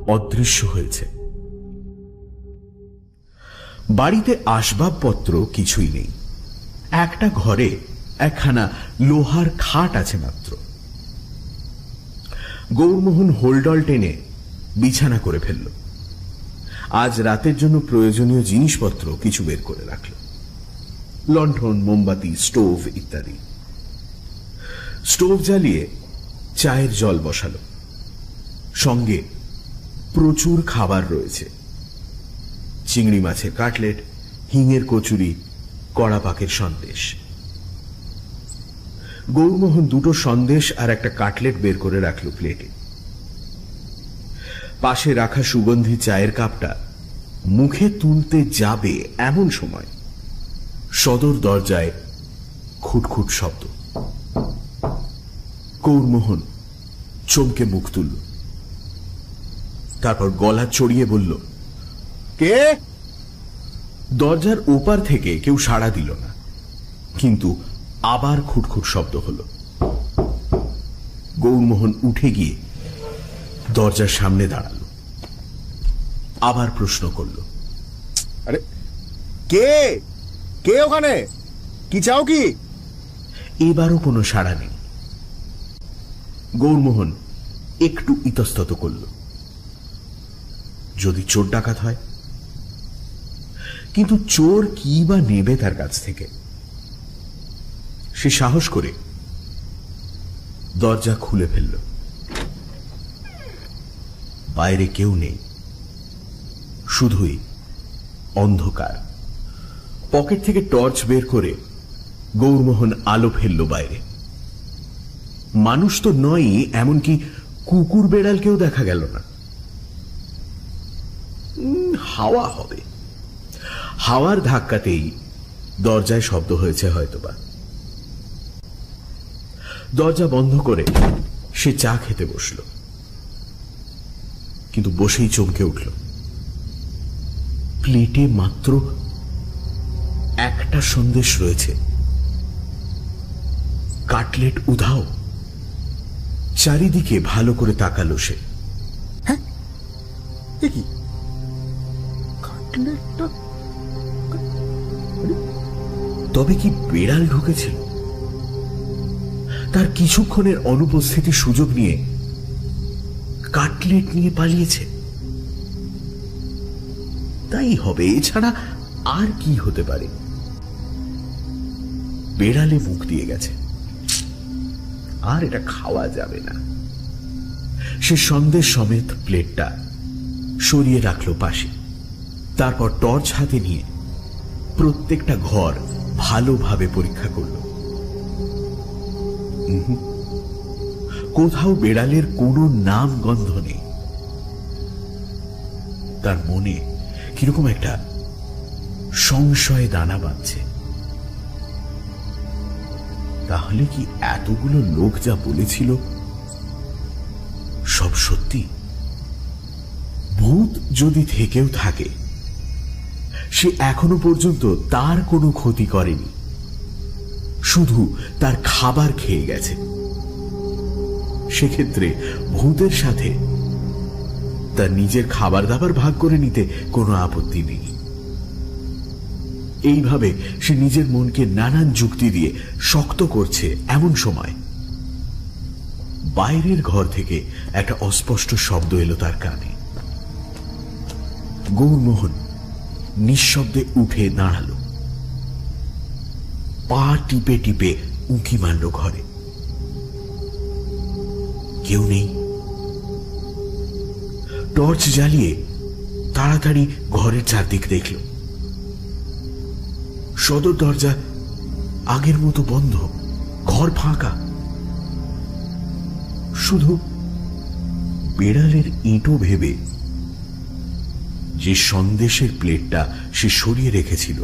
[SPEAKER 3] অদৃশ্য হয়েছে। বাড়িতে আসবাবপত্র কিছুই নেই। একটা ঘরে একখানা লোহার খাট আছে মাত্র। গৌরমোহন হোলডল টেনে বিছানা করে ফেলল। আজ রাতের জন্য প্রয়োজনীয় জিনিসপত্র কিছু বের করে রাখল, লণ্ঠন, মোমবাতি, স্টোভ ইত্যাদি। স্টোভ জ্বালিয়ে চায়ের জল বসালো। সঙ্গে প্রচুর খাবার রয়েছে, চিংড়ি মাছের কাটলেট, হিঙের কচুরি, কড়া পাকের সন্দেশ। গৌরমোহন দুটো সন্দেশ আর একটা কাটলেট বের করে রাখল প্লেটে। পাশে রাখা সুগন্ধি চায়ের কাপটা মুখে তুলতে যাবে এমন সময় সদর দরজায় খুটখুট শব্দ। গৌরমোহন চমকে মুখ তুলল, তারপর গলা চড়িয়ে বলল, কে? দরজার ওপার থেকে কেউ সাড়া দিল না, কিন্তু আবার খুটখুট শব্দ হল। গৌরমোহন উঠে গিয়ে দরজার সামনে দাঁড়াল, আবার প্রশ্ন করল,
[SPEAKER 8] আরে কে? কে ওখানে? কি চাও কি?
[SPEAKER 3] এবারও কোনো সাড়া নেই। গৌরমোহন একটু ইতস্তত করল, যদি চোর ডাকাত হয়। কিন্তু চোর কি বা নেবে তার কাছ থেকে? সে সাহস করে দরজা খুলে ফেলল। বাইরে কেউ নেই, শুধুই অন্ধকার। পকেট থেকে টর্চ বের করে গৌরমোহন আলো ফেলল বাইরে। মানুষ তো নয়ই, এমনকি কুকুর বেড়ালকেও দেখা গেল না। হাওয়া হবে, হাওয়ার ধাক্কাতেই দরজায় শব্দ হয়েছে হয়তোবা। দরজা বন্ধ করে সে চা খেতে বসল, কিন্তু বসেই চমকে উঠল। প্লেটে মাত্র একটা সন্দেশ রয়েছে, কাটলেট উধাও। চারিদিকে ভালো করে তাকালো সে।
[SPEAKER 8] হ্যাঁ, কি কাটলেটটা?
[SPEAKER 3] তবে কি বেড়াল ঢুকেছিল? তার কিছুক্ষণের অনুপস্থিতির সুযোগ নিয়ে কাটলেট নিয়ে পালিয়েছে? তাই হবে, এছাড়া আর কি হতে পারে? বেড়ালে মুখ দিয়ে গেছে, আর এটা খাওয়া যাবে না। সে সন্দেশ সমেত প্লেটটা সরিয়ে রাখলো পাশে। তারপর টর্চ হাতে নিয়ে প্রত্যেকটা ঘর ভালোভাবে পরীক্ষা করল। কোথাও বেড়ালের কোনো নাম গন্ধ নেই। তার মনে কিরকম একটা সংশয়ে দানা বাঁধছে। তাহলে কি এতগুলো লোক যা বলেছিল সব সত্যি? ভূত যদি থেকেও থাকে, সে এখনো পর্যন্ত তার কোনো ক্ষতি করেনি, শুধু তার খাবার খেয়ে গেছে। সেক্ষেত্রে ভূতের সাথে তার নিজের খাবার দাবার ভাগ করে নিতে কোনো আপত্তি নেই। এইভাবে সে নিজের মনকে নানান যুক্তি দিয়ে শক্ত করছে এমন সময় বাইরের ঘর থেকে একটা অস্পষ্ট শব্দ এলো তার কানে। গৌরমোহন নিঃশব্দে উঠে দাঁড়াল, পা টিপে টিপে উঁকি মারল ঘরে। কেউ নেই। টর্চ জ্বালিয়ে তাড়াতাড়ি ঘরের চারদিক দেখল। সদর দরজা আগের মতো বন্ধ, ঘর ফাঁকা। শুধু বেড়ালের ইঁটো ভেবে যে সন্দেশের প্লেটটা সে সরিয়ে রেখেছিল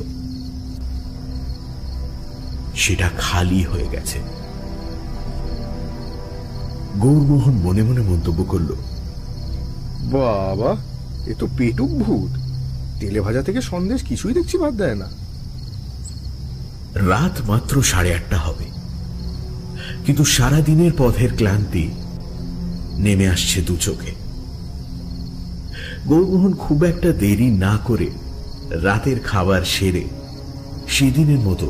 [SPEAKER 3] সেটা খালি হয়ে গেছে। গৌরমোহন মনে মনে মন্তব্য করল,
[SPEAKER 8] বাবা, এ তো পেটুক ভূত। তেলে ভাজা থেকে সন্দেশ কিছুই দেখছি বাদ দেয় না।
[SPEAKER 3] রাত মাত্র 8:30 হবে, কিন্তু সারাদিনের পথের ক্লান্তি নেমে আসছে দু চোখে। গৌরমোহন খুব একটা দেরি না করে রাতের খাবার সেরে সেদিনের মতো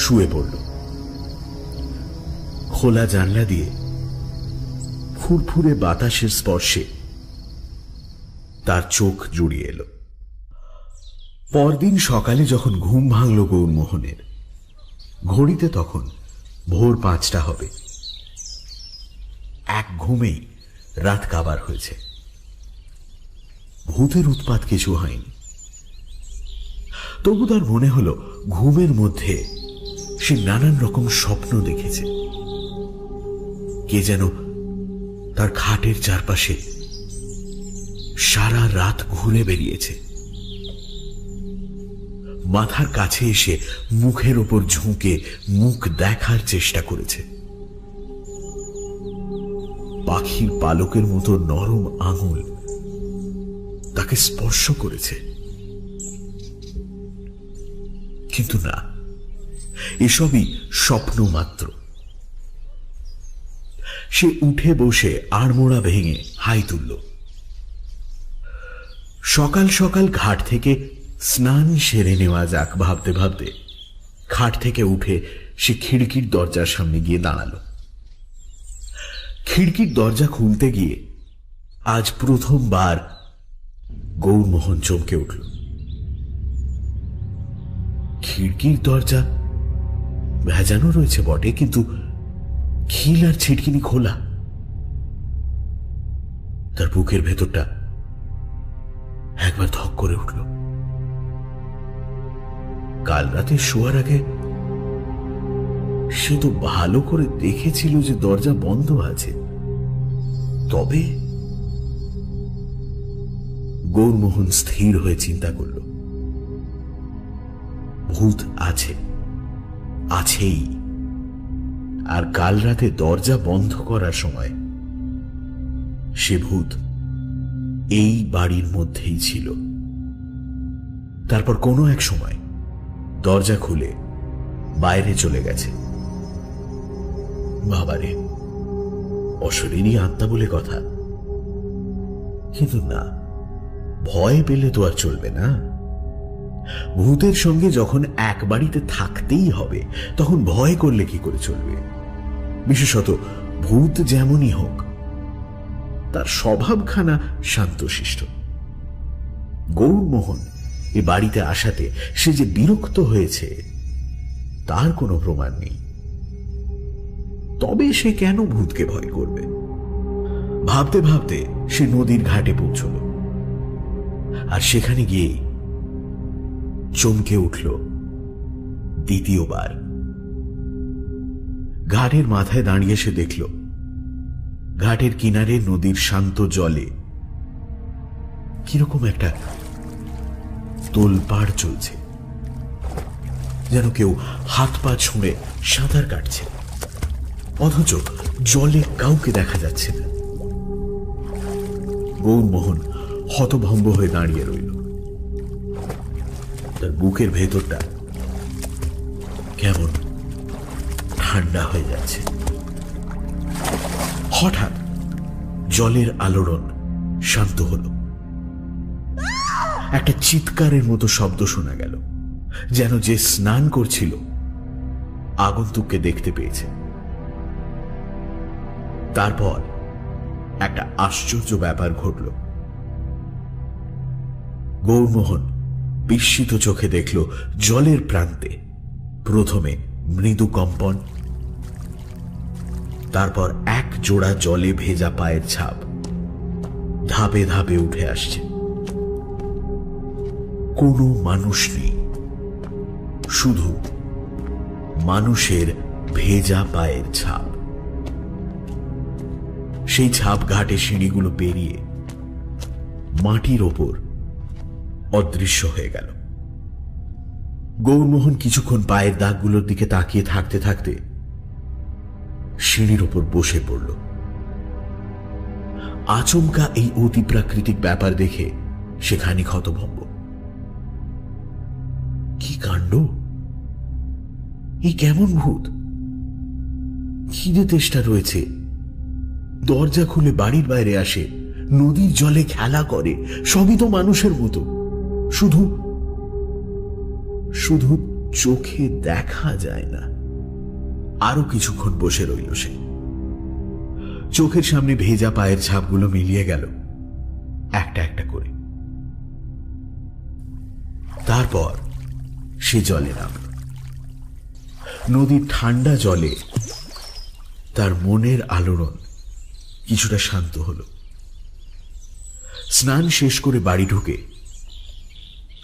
[SPEAKER 3] শুয়ে পড়ল। খোলা জানলা দিয়ে ফুরফুরে বাতাসের স্পর্শে তার চোখ জুড়িয়ে এলো। পরদিন সকালে যখন ঘুম ভাঙল গৌরমোহনের, ঘড়িতে তখন ভোর 5টা হবে। এক ঘুমেই রাত কাবার হয়েছে। ভূতের উৎপাত কিছু হয়নি। তবু তার মনে হলো ঘুমের মধ্যে সে নানান রকম স্বপ্ন দেখেছে। কে যেন তার খাটের চারপাশে সারা রাত ঘুরে বেরিয়েছে, মাথার কাছে এসে মুখের ওপর ঝুঁকে মুখ দেখার চেষ্টা করেছে। পাখির পালকের মতো নরম আঙুল তাকে স্পর্শ করেছে, কিন্তু না, এসবই স্বপ্ন মাত্র। সে উঠে বসে আড়মোড়া ভেঙে হাই তুলল। সকাল সকাল ঘাট থেকে স্নান সেরে নেওয়া যাক ভাবতে ভাবতে খাট থেকে উঠে সে খিড়কির দরজার সামনে গিয়ে দাঁড়ালো। খিড়কির দরজা খুলতে গিয়ে আজ প্রথমবার গৌরমোহন চমকে উঠল। খিড়কির দরজা ভেজানো রয়েছে বটে, কিন্তু খিল আর ছিটকিনি খোলা। তার বুকের ভেতরটা একবার ধক করে উঠল। কাল রাতে শোয়ার আগে সে তো ভালো করে দেখেছিল যে দরজা বন্ধ আছে, তবে গৌরমোহন স্থির হয়ে চিন্তা করল, ভূত আছে, আছেই। আর কাল রাতে দরজা বন্ধ করার সময় সে ভূত এই বাড়ির মধ্যেই ছিল। তারপর কোনো এক সময় দরজা খুলে বাইরে চলে গেছে। বাবারে, অশরীরী আত্মা বলে কথা। কিন্তু না, ভয় পেলে তো আর চলবে না। ভূতের সঙ্গে যখন এক বাড়িতে থাকতেই হবে, তখন ভয় করলে কি করে চলবে? বিশেষত ভূত যেমনই হোক, তার স্বভাবখানা শান্তশিষ্ট। গৌরমোহন এ বাড়িতে আসাতে সে যে বিরক্ত হয়েছে তার কোনো প্রমাণ নেই। তবে সে কেন ভূতকে ভয় করবে? ভাবতে ভাবতে সে নদীর ঘাটে পৌঁছল, আর সেখানে গিয়ে চমকে উঠল দ্বিতীয়বার। ঘাটের মাথায় দাঁড়িয়ে সে দেখল ঘাটের কিনারে নদীর শান্ত জলে কিরকম একটা তোলপাড় চলছে, যেন কেউ হাত পা ছুঁড়ে সাঁতার কাটছে, অথচ জলে কাউকে দেখা যাচ্ছে না। গৌরমোহন হতভম্ব হয়ে দাঁড়িয়ে রইল। তার বুকের ভেতরটা কেমন ঠান্ডা হয়ে যাচ্ছে। হঠাৎ জলের আলোড়ন শান্ত হল। একটা চিৎকারের মতো শব্দ শোনা গেল, যেন যে স্নান করছিল আগন্তুককে দেখতে পেয়েছে। তারপর একটা আশ্চর্য ব্যাপার ঘটল। গৌরমোহন বিস্মিত চোখে দেখল জলের প্রান্তে প্রথমে মৃদু কম্পন, তারপর এক জোড়া জলে ভেজা পায়ের ছাপ ধাপে ধাপে উঠে আসছে। কোনো মানুষ নেই, শুধু মানুষের ভেজা পায়ের ছাপ। সেই ছাপ ঘাটে সিঁড়িগুলো পেরিয়ে মাটির ওপর অদৃশ্য হয়ে গেল। গৌরমোহন কিছুক্ষণ পায়ের দাগগুলোর দিকে তাকিয়ে থাকতে থাকতে সিঁড়ির ওপর বসে পড়ল। আচমকা এই অতি প্রাকৃতিক ব্যাপার দেখে সে খানিক হতভম্ব। কি কাণ্ড! এই কেমন ভূত? খিদে তেষ্টা রয়েছে, দরজা খুলে বাড়ির বাইরে আসে, নদীর জলে খেলা করে, সবই তো মানুষের মতো, শুধু শুধু চোখে দেখা যায় না। আরো কিছুক্ষণ বসে রইল সে। চোখের সামনে ভেজা পায়ের ছাপগুলো মিলিয়ে গেল একটা একটা করে। তারপর সে জলে নামল। নদীর ঠান্ডা জলে তার মনের আলোড়ন কিছুটা শান্ত হল। স্নান শেষ করে বাড়ি ঢুকে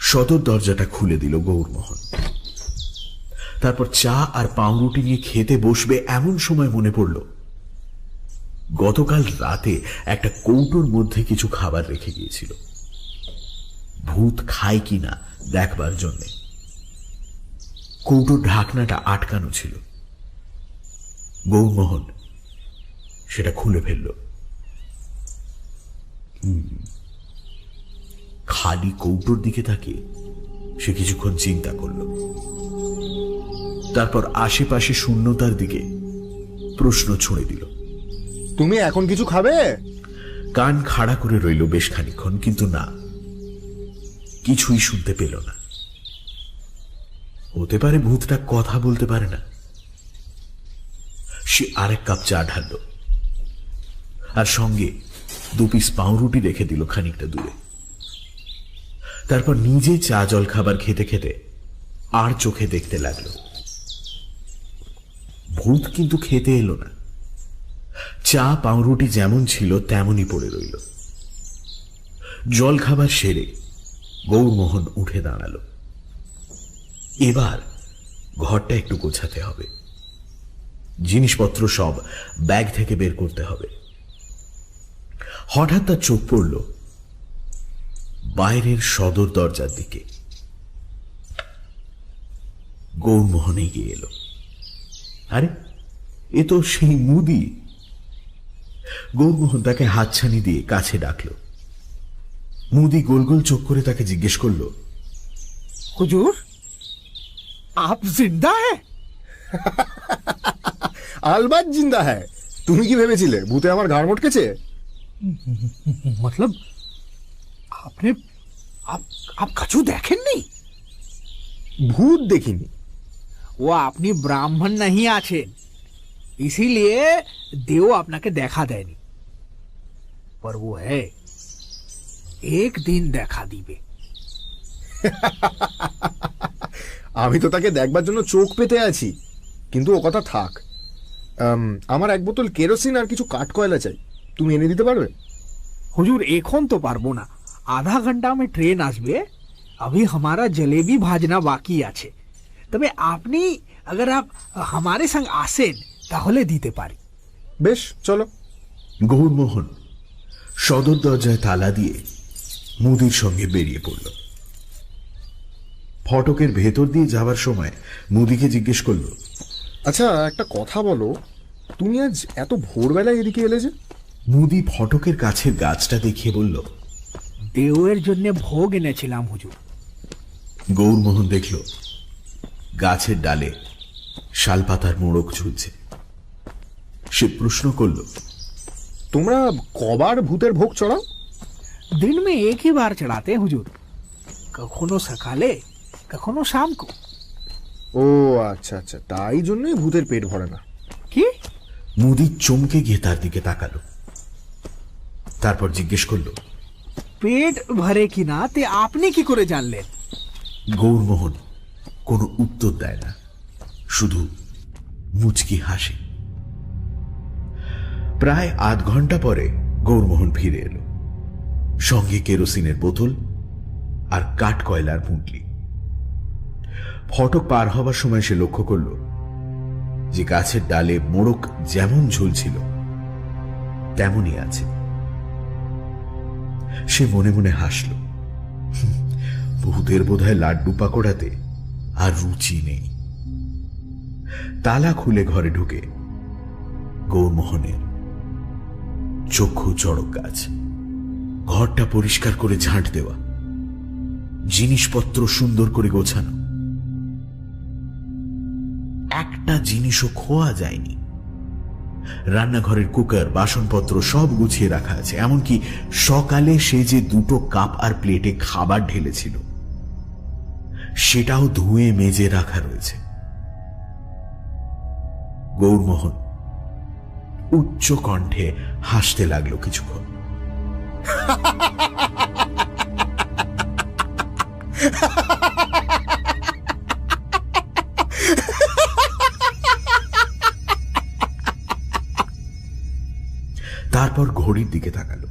[SPEAKER 3] সদর দরজাটা খুলে দিল গৌরমোহন। তারপর চা আর পাউরুটি নিয়ে খেতে বসবে এমন সময় মনে পড়ল গতকাল রাতে একটা কৌটোর মধ্যে কিছু খাবার রেখে গিয়েছিল, ভূত খায় কিনা দেখবার জন্যে। কৌটোর ঢাকনাটা আটকানো ছিল। গৌরমোহন সেটা খুলে ফেলল। খালি কৌটোর দিকে তাকিয়ে সে কিছুক্ষণ চিন্তা করল। তারপর আশেপাশে শূন্যতার দিকে প্রশ্ন ছুঁড়ে দিল,
[SPEAKER 8] তুমি এখন কিছু খাবে?
[SPEAKER 3] কান খাড়া করে রইল বেশ খানিক্ষণ, কিন্তু না, কিছুই শুনতে পেল না। হতে পারে ভূতটা কথা বলতে পারে না। সে আরেক কাপ চা ঢালল আর সঙ্গে 2 পিস পাউরুটি রেখে দিল খানিকটা দূরে। তারপর নিজে চা জল খাবার খেতে খেতে আর চোখে দেখতে লাগল। ভূত কিন্তু খেতে এলো না। চা পাউরুটি যেমন ছিল তেমনই পড়ে রইল। জল খাবার সেরে গৌরমোহন উঠে দাঁড়ালো। এবার ঘরটা একটু গোছাতে হবে, জিনিসপত্র সব ব্যাগ থেকে বের করতে হবে। হঠাৎ তার চোখ পড়ল বাইরের সদর দরজার দিকে। গৌরমোহন এগিয়ে এলো। আরে, এ তো সেই মুদি। গৌরমোহন তাকে হাতছানি দিয়ে কাছে ডাকল। মুদি গোল গোল চোখ করে তাকে জিজ্ঞেস করল,
[SPEAKER 5] হুজুর, आप जिंदा है?
[SPEAKER 8] আলবাত জিন্দা হ্যায়। তুমি কি ভেবেছিলে ভূতে আমার ঘাড় মটকেছে?
[SPEAKER 5] मतलब आपने आप कछु দেখেননি?
[SPEAKER 8] ভূত দেখিনি।
[SPEAKER 5] वो আপনি ব্রাহ্মণ नहीं আছেন, इसीलिए देव আপনাকে দেখা দেয়নি। पर वो है, एक दिन দেখা দিবে।
[SPEAKER 8] আমি তো তাকে দেখবার জন্য চোখ পেতে আছি, কিন্তু ও কথা থাক। আমার 1 বোতল কেরোসিন আর কিছু কাঠ কয়লা চাই, তুমি এনে দিতে পারবে?
[SPEAKER 5] হুজুর, এখন তো পারবো না, आधा घंटा में ট্রেন আসবে। अभी हमारा जलेबी भाजना बाकी আছে। তবে আপনি अगर आप हमारे संग আসেন তাহলে দিতে পারি।
[SPEAKER 8] বেশ, চলো।
[SPEAKER 3] গৌরমোহন সদর দরজায় তালা দিয়ে মুদির সঙ্গে বেরিয়ে পড়ল। ফটকের ভেতর দিয়ে যাবার সময় মুদিকে জিজ্ঞেস করল,
[SPEAKER 8] আচ্ছা, একটা কথা বলো, তুমি আজ এত ভোরবেলায় এদিকে এলে যে?
[SPEAKER 3] মুদি ফটকের কাছের গাছটা দেখিয়ে বলল,
[SPEAKER 5] দেওয়ের জন্য ভোগ এনেছিলাম হুজুর।
[SPEAKER 3] গৌরমোহন দেখল গাছের ডালে শালপাতার মোড়ক ঝুলছে। সে প্রশ্ন করল,
[SPEAKER 8] তোমরা কবার ভূতের ভোগ চড়াও?
[SPEAKER 5] दिन में एक ही बार चढ़ाते हैं हुजूर, কখনো সকালে কখনো শাম কো।
[SPEAKER 8] ও আচ্ছা আচ্ছা, তাই জন্যই ভূতের পেট ভরে না।
[SPEAKER 5] কি?
[SPEAKER 3] মুদি চমকে গিয়ে তার দিকে তাকালো। তারপর জিজ্ঞেস করল,
[SPEAKER 5] পেট ভরে কিনা তে আপনি কি করে জানলেন?
[SPEAKER 3] গৌরমোহন কোনো উত্তর দেয় না, শুধু মুচকি হাসে। প্রায় আধ ঘন্টা পরে গৌরমোহন ফিরে এলো, সঙ্গে কেরোসিনের বোতল আর কাঠ কয়লার পুঁটলি। ফটক পার হবার সময় সে লক্ষ্য করল যে গাছের ডালে মোড়ক যেমন ঝুলছিল তেমনই আছে। সে মনে মনে হাসল, ভূতের বোধহয় লাড্ডু পাকোড়াতে আর রুচি নেই। তালা খুলে ঘরে ঢুকে গৌরমোহনের চক্ষু চড়ক গাছ। ঘরটা পরিষ্কার করে ঝাঁট দেওয়া, জিনিসপত্র সুন্দর করে গোছানো, একটা জিনিসও খোয়া যায়নি। রান্নাঘরের কুকার বাসনপত্র সব গুছিয়ে রাখা আছে, এমনকি সকালে সে যে 2টো কাপ আর প্লেটে খাবার ঢেলেছিল সেটাও ধুয়ে মেজে রাখা রয়েছে। গৌরমোহন উচ্চ কণ্ঠে হাসতে লাগলো কিছুক্ষণ। তারপর ঘড়ির দিকে তাকালো।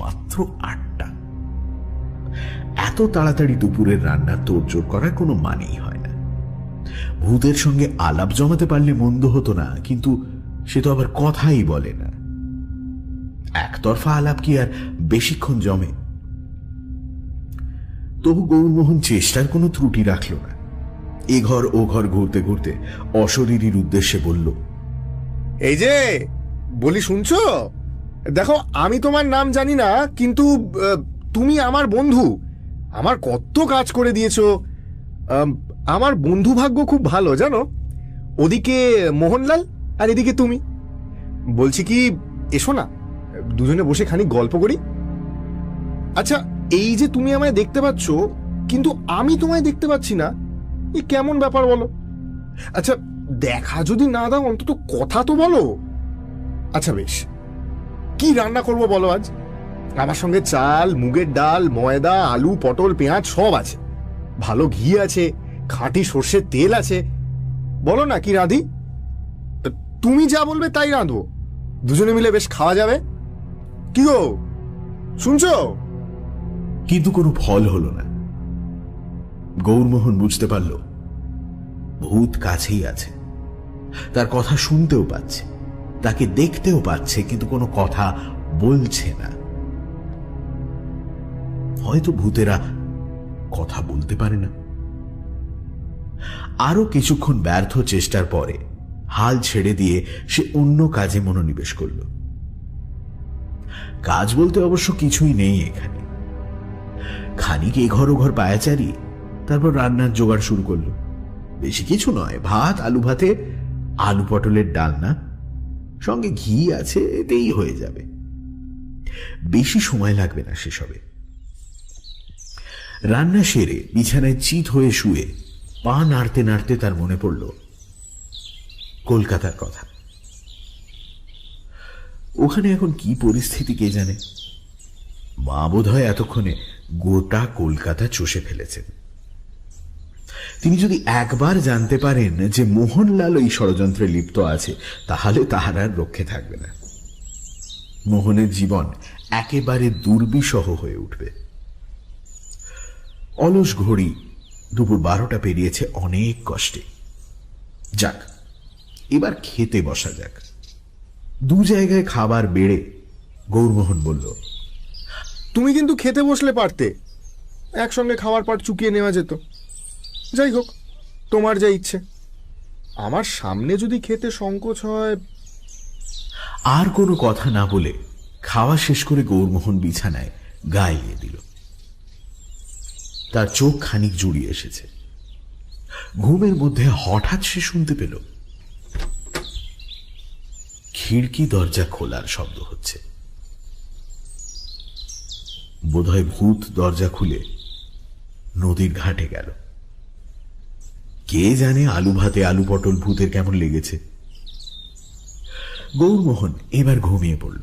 [SPEAKER 3] মাত্র 8টা। এত তাড়াতাড়ি দুপুরের রান্না তোড়জোড় করার কোনো মানেই হয় না। ভূতের সঙ্গে আলাপ জমাতে পারলে মন্দ হতো না, কিন্তু সে তো আবার কথাই বলে না। একতরফা আলাপ কি আর বেশিক্ষণ জমে? তবু গৌরমোহন চেষ্টার কোনো ত্রুটি রাখল না। এ ঘর ও ঘর ঘুরতে ঘুরতে অশরীরীর উদ্দেশ্যে বলল,
[SPEAKER 8] এই যে বলি, শুনছো? দেখো, আমি তোমার নাম জানি না, কিন্তু তুমি আমার বন্ধু, আমার কত কাজ করে দিয়েছো। আমার বন্ধু ভাগ্য খুব ভালো, জানো। ওদিকে মোহনলাল আর এদিকে তুমি। বলছি কি, এসো না, দুজনে বসে খানিক গল্প করি। আচ্ছা, এই যে তুমি আমায় দেখতে পাচ্ছ, কিন্তু আমি তোমায় দেখতে পাচ্ছি না, এ কেমন ব্যাপার বলো? আচ্ছা, দেখা যদি না দাও, অন্তত কথা তো বলো। আচ্ছা বেশ, কি রান্না করবো বলো আজ? আমার সঙ্গে চাল, মুগের ডাল, ময়দা, আলু, পটল, পেঁয়াজ সব আছে, ভালো ঘি আছে, খাঁটি সর্ষের তেল আছে। বলো না কি রাঁধি? তুমি যা বলবে তাই রাঁধবো, দুজনে মিলে বেশ খাওয়া যাবে। কি গো, শুনছো?
[SPEAKER 3] কিন্তু কোনো ফল হলো না। গৌরমোহন বুঝতে পারল ভূত কাছেই আছে, তার কথা শুনতেও পাচ্ছে, তাকে দেখতেও পাচ্ছে, কিন্তু কোনো কথা বলছে না। হয়তো ভূতেরা কথা বলতে পারে না। আরো কিছুক্ষণ ব্যর্থ চেষ্টার পরে হাল ছেড়ে দিয়ে সে অন্য কাজে মনোনিবেশ করল। কাজ বলতে অবশ্য কিছুই নেই এখানে। খানিক এঘর ওঘর পায়াচারি, তারপর রান্নার জোগাড় শুরু করলো। বেশি কিছু নয়, ভাত, আলু ভাতে, আলু পটলের ডালনা, সঙ্গে ঘি আছে, এতেই হয়ে যাবে। বেশি সময় লাগবে না সেসবে। রান্না সেরে বিছানায় চিত হয়ে শুয়ে পা নাড়তে নাড়তে তার মনে পড়ল কলকাতার কথা। ওখানে এখন কি পরিস্থিতি কে জানে। মা বোধ হয় এতক্ষণে গোটা কলকাতা চষে ফেলেছেন। তিনি যদি একবার জানতে পারেন যে মোহনলাল এই ষড়যন্ত্রে লিপ্ত আছে, তাহলে তাহার আর রক্ষে থাকবে না। মোহনের জীবন একেবারে দুর্বিষহ হয়ে উঠবে। অলস ঘড়ি দুপুর 12টা পেরিয়েছে অনেক কষ্টে। যাক, এবার খেতে বসা যাক। দু জায়গায় খাবার বেড়ে গৌরমোহন বলল,
[SPEAKER 8] তুমি কিন্তু খেতে বসলে পারতে, একসঙ্গে খাওয়ার পাট চুকিয়ে নেওয়া যেত। যাই হোক, তোমার যা ইচ্ছে। আমার সামনে যদি খেতে সংকোচ হয়।
[SPEAKER 3] আর কোনো কথা না বলে খাওয়া শেষ করে গৌরমোহন বিছানায় গা এলিয়ে দিল। তার চোখ খানিক জুড়িয়ে এসেছে। ঘুমের মধ্যে হঠাৎ সে শুনতে পেল খিড়কি দরজা খোলার শব্দ হচ্ছে। বোধহয় ভূত দরজা খুলে নদীর ঘাটে গেল। কে জানে আলু ভাতে আলু পটল ভূতের কেমন লেগেছে। গৌরমোহন এবার ঘুমিয়ে পড়ল।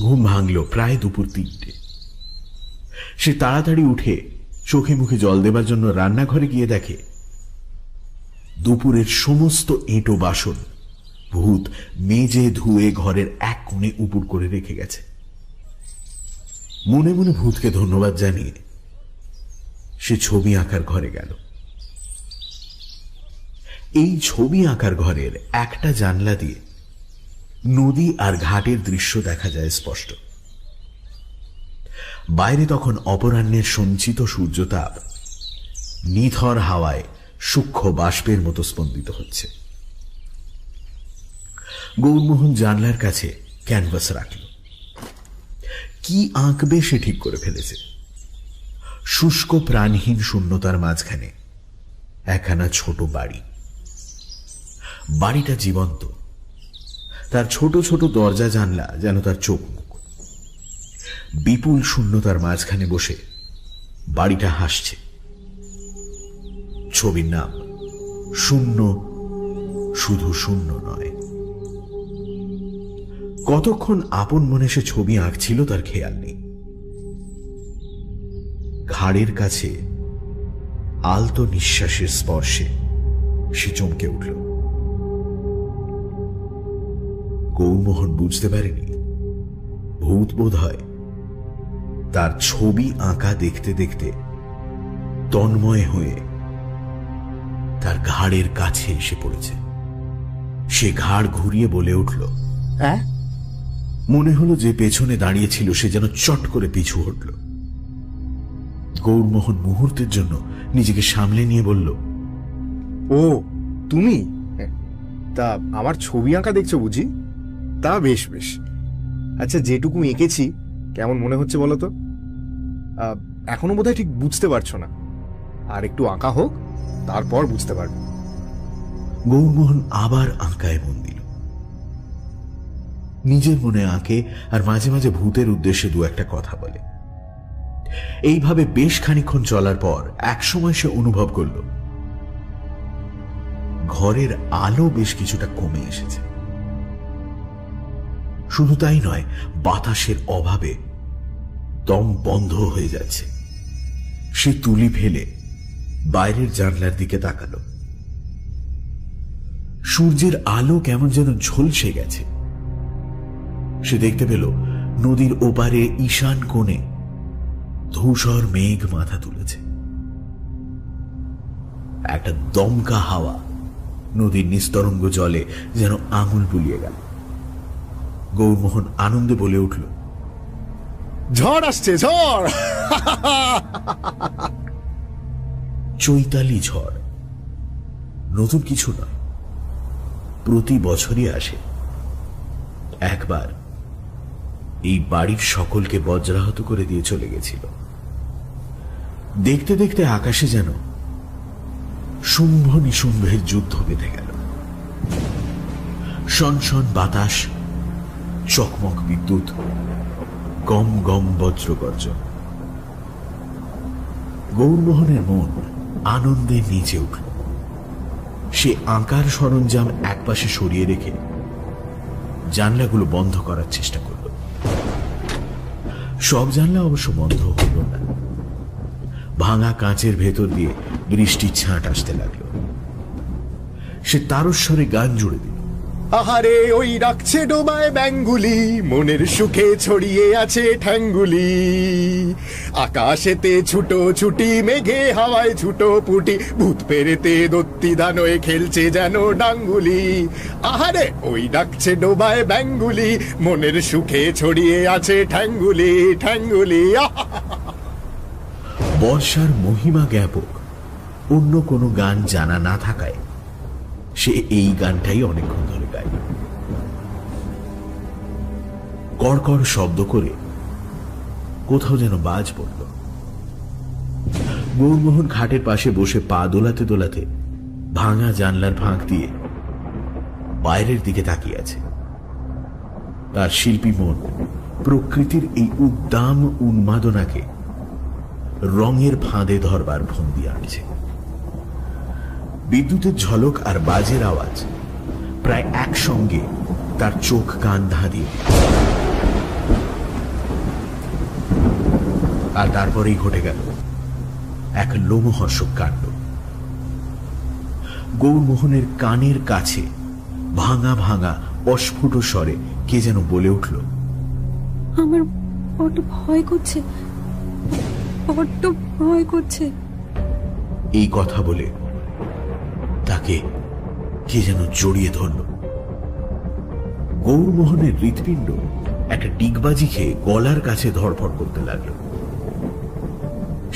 [SPEAKER 3] ঘুম ভাঙল প্রায় দুপুর 3টে। সে তাড়াতাড়ি উঠে চোখে মুখে জল দেবার জন্য রান্নাঘরে গিয়ে দেখে দুপুরের সমস্ত এঁটো বাসন ভূত মেজে ধুয়ে ঘরের এক কোণে উপুড় করে রেখে গেছে। মনে মনে ভূতকে ধন্যবাদ জানিয়ে সে ছবি আঁকার ঘরে গেল। এই ছবি আঁকার ঘরের একটা জানলা দিয়ে নদী আর ঘাটের দৃশ্য দেখা যায় স্পষ্ট। বাইরে তখন অপরাহ্নের সঞ্চিত সূর্যতাপ নিথর হাওয়ায় সূক্ষ্ম বাষ্পের মতো স্পন্দিত হচ্ছে। গৌরমোহন জানলার কাছে ক্যানভাস রাখল। কি আঁকবে সে ঠিক করে ফেলেছে। শুষ্ক প্রাণহীন শূন্যতার মাঝখানে একখানা ছোট বাড়ি। বাড়িটা জীবন্ত, তার ছোট ছোট দরজা জানলা যেন তার চোখ মুখ। বিপুল শূন্যতার মাঝখানে বসে বাড়িটা হাসছে। ছবির নাম শূন্য, শুধু শূন্য নয়। কতক্ষণ আপন মনে সে ছবি আঁকছিল তার খেয়াল নেই। ঘাড়ের কাছে আলতো নিঃশ্বাসের স্পর্শে সে চমকে উঠল। গৌরমোহন বুঝতে পারেনি ভূত বোধ হয় তার ছবি আঁকা দেখতে দেখতে তন্ময় হয়ে তার ঘাড়ের কাছে এসে পড়েছে। সে ঘাড় ঘুরিয়ে বলে উঠল,
[SPEAKER 8] হ্যাঁ?
[SPEAKER 3] মনে হলো যে পেছনে দাঁড়িয়েছিল সে যেন চট করে পিছু হটল। গৌরমোহন মুহূর্তের জন্য নিজেকে সামলে নিয়ে বলল,
[SPEAKER 8] ও তুমি? তা আমার ছবি আঁকা দেখছো বুঝি? তা বেশ বেশ। আচ্ছা, যেটুকু এঁকেছি কেমন মনে হচ্ছে বলো তো? এখনো বোধহয় ঠিক বুঝতে পারছো না, আর একটু আঁকা হোক, তারপর বুঝতে পারবে।
[SPEAKER 3] গৌরমোহন আবার আঁকায় মন দিল। নিজের মনে আঁকে আর মাঝে মাঝে ভূতের উদ্দেশ্যে দু একটা কথা বলে। এইভাবে বেশ খানিকক্ষণ চলার পর একসময় সে অনুভব করল ঘরের আলো বেশ কিছুটা কমে এসেছে। শুধু তাই নয়, বাতাসের অভাবে দম বন্ধ হয়ে যাচ্ছে। সে তুলি ফেলে বাইরের জানলার দিকে তাকালো। সূর্যের আলো কেমন যেন ঝলসে গেছে। সে দেখতে পেল নদীর ওপারে ঈশান কোণে ধূসর মেঘ মাথা তুলেছে। একটা দমকা হাওয়া নদীর নিস্তরঙ্গ জলে যেন আঙুল বুলিয়ে গেল। গৌরমোহন আনন্দে বলে উঠল,
[SPEAKER 8] ঝড় আসছে, ঝড়!
[SPEAKER 3] চৈতালি ঝড় নতুন কিছু নয়, প্রতি বছরই আসে। একবার এই বাড়ির সকলকে বজ্রাহত করে দিয়ে চলে গেছিল। দেখতে দেখতে আকাশে যেন শুম্ভ নিশুম্ভের যুদ্ধ বেঁধে গেল। শনশন বাতাস, চকমক বিদ্যুৎ, গম গম বজ্রগর্জন। গৌরমোহনের মন আনন্দে নিচে উঠল। সে আঁকার সরঞ্জাম একপাশে সরিয়ে রেখে জানলাগুলো বন্ধ করার চেষ্টা করল। সব জানলা অবশ্য বন্ধ হল না। ভাঙা কাঁচের ভেতর দিয়ে বৃষ্টির ছাঁট আসতে লাগলো। সে তারস্বরে গান জুড়ে দিল,
[SPEAKER 8] আহারে ওই রাখছে ডোবায় ব্যাঙ্গুলি, মনের সুখে ছড়িয়ে আছে ঠ্যাঙ্গুলি। আকাশেতে ছুটো ছুটি, মেঘে হাওয়ায় ছুটো পুটি, ভূত পেরেতে দত্তি দানয়ে খেলছে যেন ডাঙ্গুলি। আহারে ওই রাখছে ডোবায় ব্যাঙ্গুলি, মনের সুখে ছড়িয়ে আছে ঠ্যাঙ্গুলি ঠ্যাঙ্গুলি।
[SPEAKER 3] বর্ষার মহিমা জ্ঞাপক অন্য কোনো গান জানা না থাকায় সে এই গানটাই অনেকক্ষণ ধরে গায়। কড়কড় শব্দ করে কোথাও যেন বাজ পড়ল। গৌরমোহন খাটের পাশে বসে পা দোলাতে দোলাতে ভাঙা জানলার ফাঁক দিয়ে বাইরের দিকে তাকিয়ে আছে। তার শিল্পী মন প্রকৃতির এই উদ্দাম উন্মাদনাকে রঙের ফাঁদে ধরবার ফন্দি আনছে। বিদ্যুতের ঝলক আর বাজের আওয়াজ প্রায় একসঙ্গে তার চোখ কান ধাঁধিয়ে, আর তারপরেই ঘটে গেল এক লোমহর্ষক কাণ্ড। গৌরমোহনের কানের কাছে ভাঙা ভাঙা অস্ফুট স্বরে কে যেন বলে উঠল,
[SPEAKER 9] আমার বড্ড ভয় করছে, বড্ড ভয় করছে।
[SPEAKER 3] এই কথা বলে তাকে কে যেন জড়িয়ে ধরল। গৌরমোহনের হৃৎপিণ্ড একটা ডিগবাজি খেয়ে গলার কাছে ধড়ফড় করতে লাগল।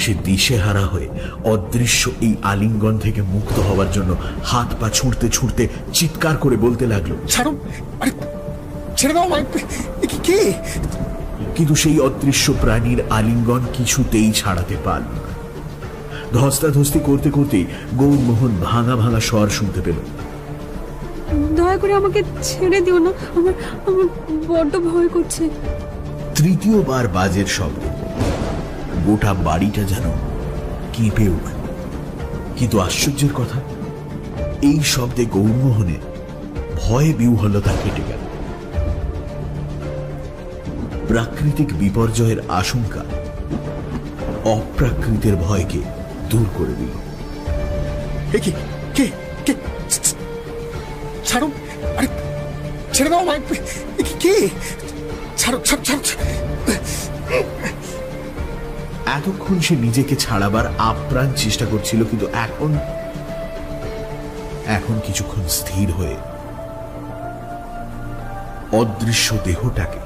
[SPEAKER 3] সে দিশেহারা হয়ে অদৃশ্য এই আলিঙ্গন থেকে মুক্ত হওয়ার জন্য হাত পা ছুঁড়তে ছুঁড়তে চিৎকার করে বলতে লাগলো,
[SPEAKER 8] ছাড়ো, আরে ছেড়ে দাও, কে?
[SPEAKER 3] কিন্তু সেই অদৃশ্য প্রাণীর আলিঙ্গন কিছুতেই ছাড়াতে পারল না। ধস্তাধস্তি করতে করতে গৌরমোহন ভাঙা ভাঙা স্বর শুনতে পেল,
[SPEAKER 9] দয়া করে আমাকে ছেড়ে দিও না, আমার আমার বড্ড ভয় করছে।
[SPEAKER 3] তৃতীয়বার বাজের শব্দ গোটা বাড়িটা যেন কেঁপে উঠল। কিন্তু আশ্চর্যের কথা, এই শব্দে গৌরমোহনের ভয়ে বিহ্বলতা কেটে গেল। প্রাকৃতিক বিপর্যয়ের আশঙ্কা অপ্রাকৃতের ভয়কে দূর করে দিল।
[SPEAKER 8] কে কে কে? ছাড়ো, আরে ছেড়ে দাও, কে? ছাড়ো ছাড়ো ছাড়ো।
[SPEAKER 3] এতক্ষণ সে নিজেকে ছাড়াবার আপ্রাণ চেষ্টা করছিল, কিন্তু এখন এখন কিছুক্ষণ স্থির হয়ে অদৃশ্য দেহটাকে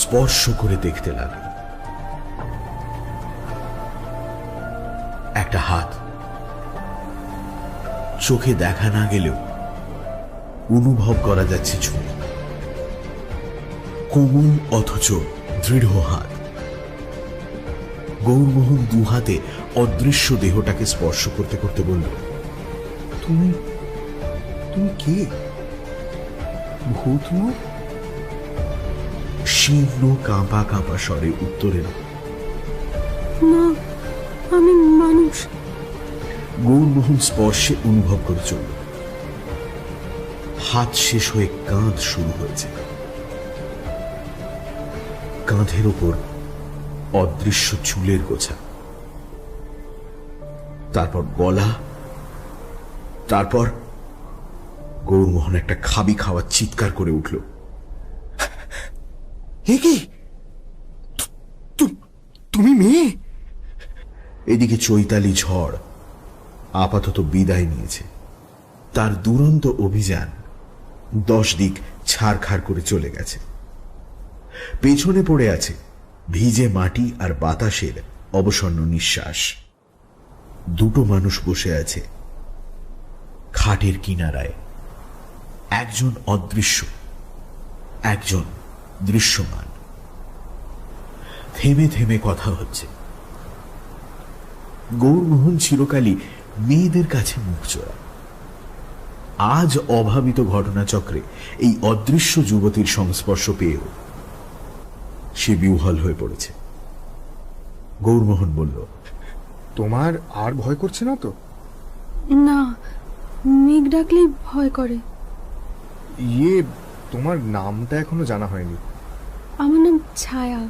[SPEAKER 3] স্পর্শ করে দেখতে লাগল। একটা হাত, চোখে দেখা না গেলেও অনুভব করা যাচ্ছে ছুঁয়ে, কোমল অথচ দৃঢ় হাত। গৌরমোহন দু হাতে অদৃশ্য দেহটাকে স্পর্শ করতে করতে বলল,
[SPEAKER 2] তুমি তুমি কে? ভূত নও?
[SPEAKER 3] শীর্ণ কাঁপা কাঁপা স্বরে উত্তর এল,
[SPEAKER 9] না, আমি মানুষ।
[SPEAKER 3] গৌরমোহন স্পর্শে অনুভব করে চলল। হাত শেষ হয়ে কাঁধ শুরু হয়েছে। কাঁধের ওপর অদৃশ্য চুলের গোছা, তারপর গলা, তারপর গৌরমোহন একটা খাবি খাওয়ার চিৎকার করে উঠল।
[SPEAKER 8] এ কি? তুমি মেয়ে?
[SPEAKER 3] এদিকে চৈতালি ঝড় আপাতত বিদায় নিয়েছে। তার দুরন্ত অভিযান 10 দিক ছাড়খাড় করে চলে গেছে। পেছনে পড়ে আছে ভিজে মাটি আর বাতাসের অবসন্ন নিঃশ্বাস। দুটো মানুষ বসে আছে খাটের কিনারায়, একজন অদৃশ্য, একজন দৃশ্যমান। থেমে থেমে কথা হচ্ছে। গৌরমোহন চিরকালই মেয়েদের কাছে মুখ চোরা। আজ অভাবিত ঘটনাচক্রে এই অদৃশ্য যুবতীর সংস্পর্শ পেয়েও সে বিহ্বল হয়ে পড়েছে। গৌরমোহন বলল,
[SPEAKER 2] তোমার আর ভয় করছে না তো?
[SPEAKER 9] না, মেঘ ডাকলেই ভয় করে।
[SPEAKER 2] ইয়ে, তোমার নামটা এখনো জানা হয়নি।
[SPEAKER 9] আমার নাম ছায়া।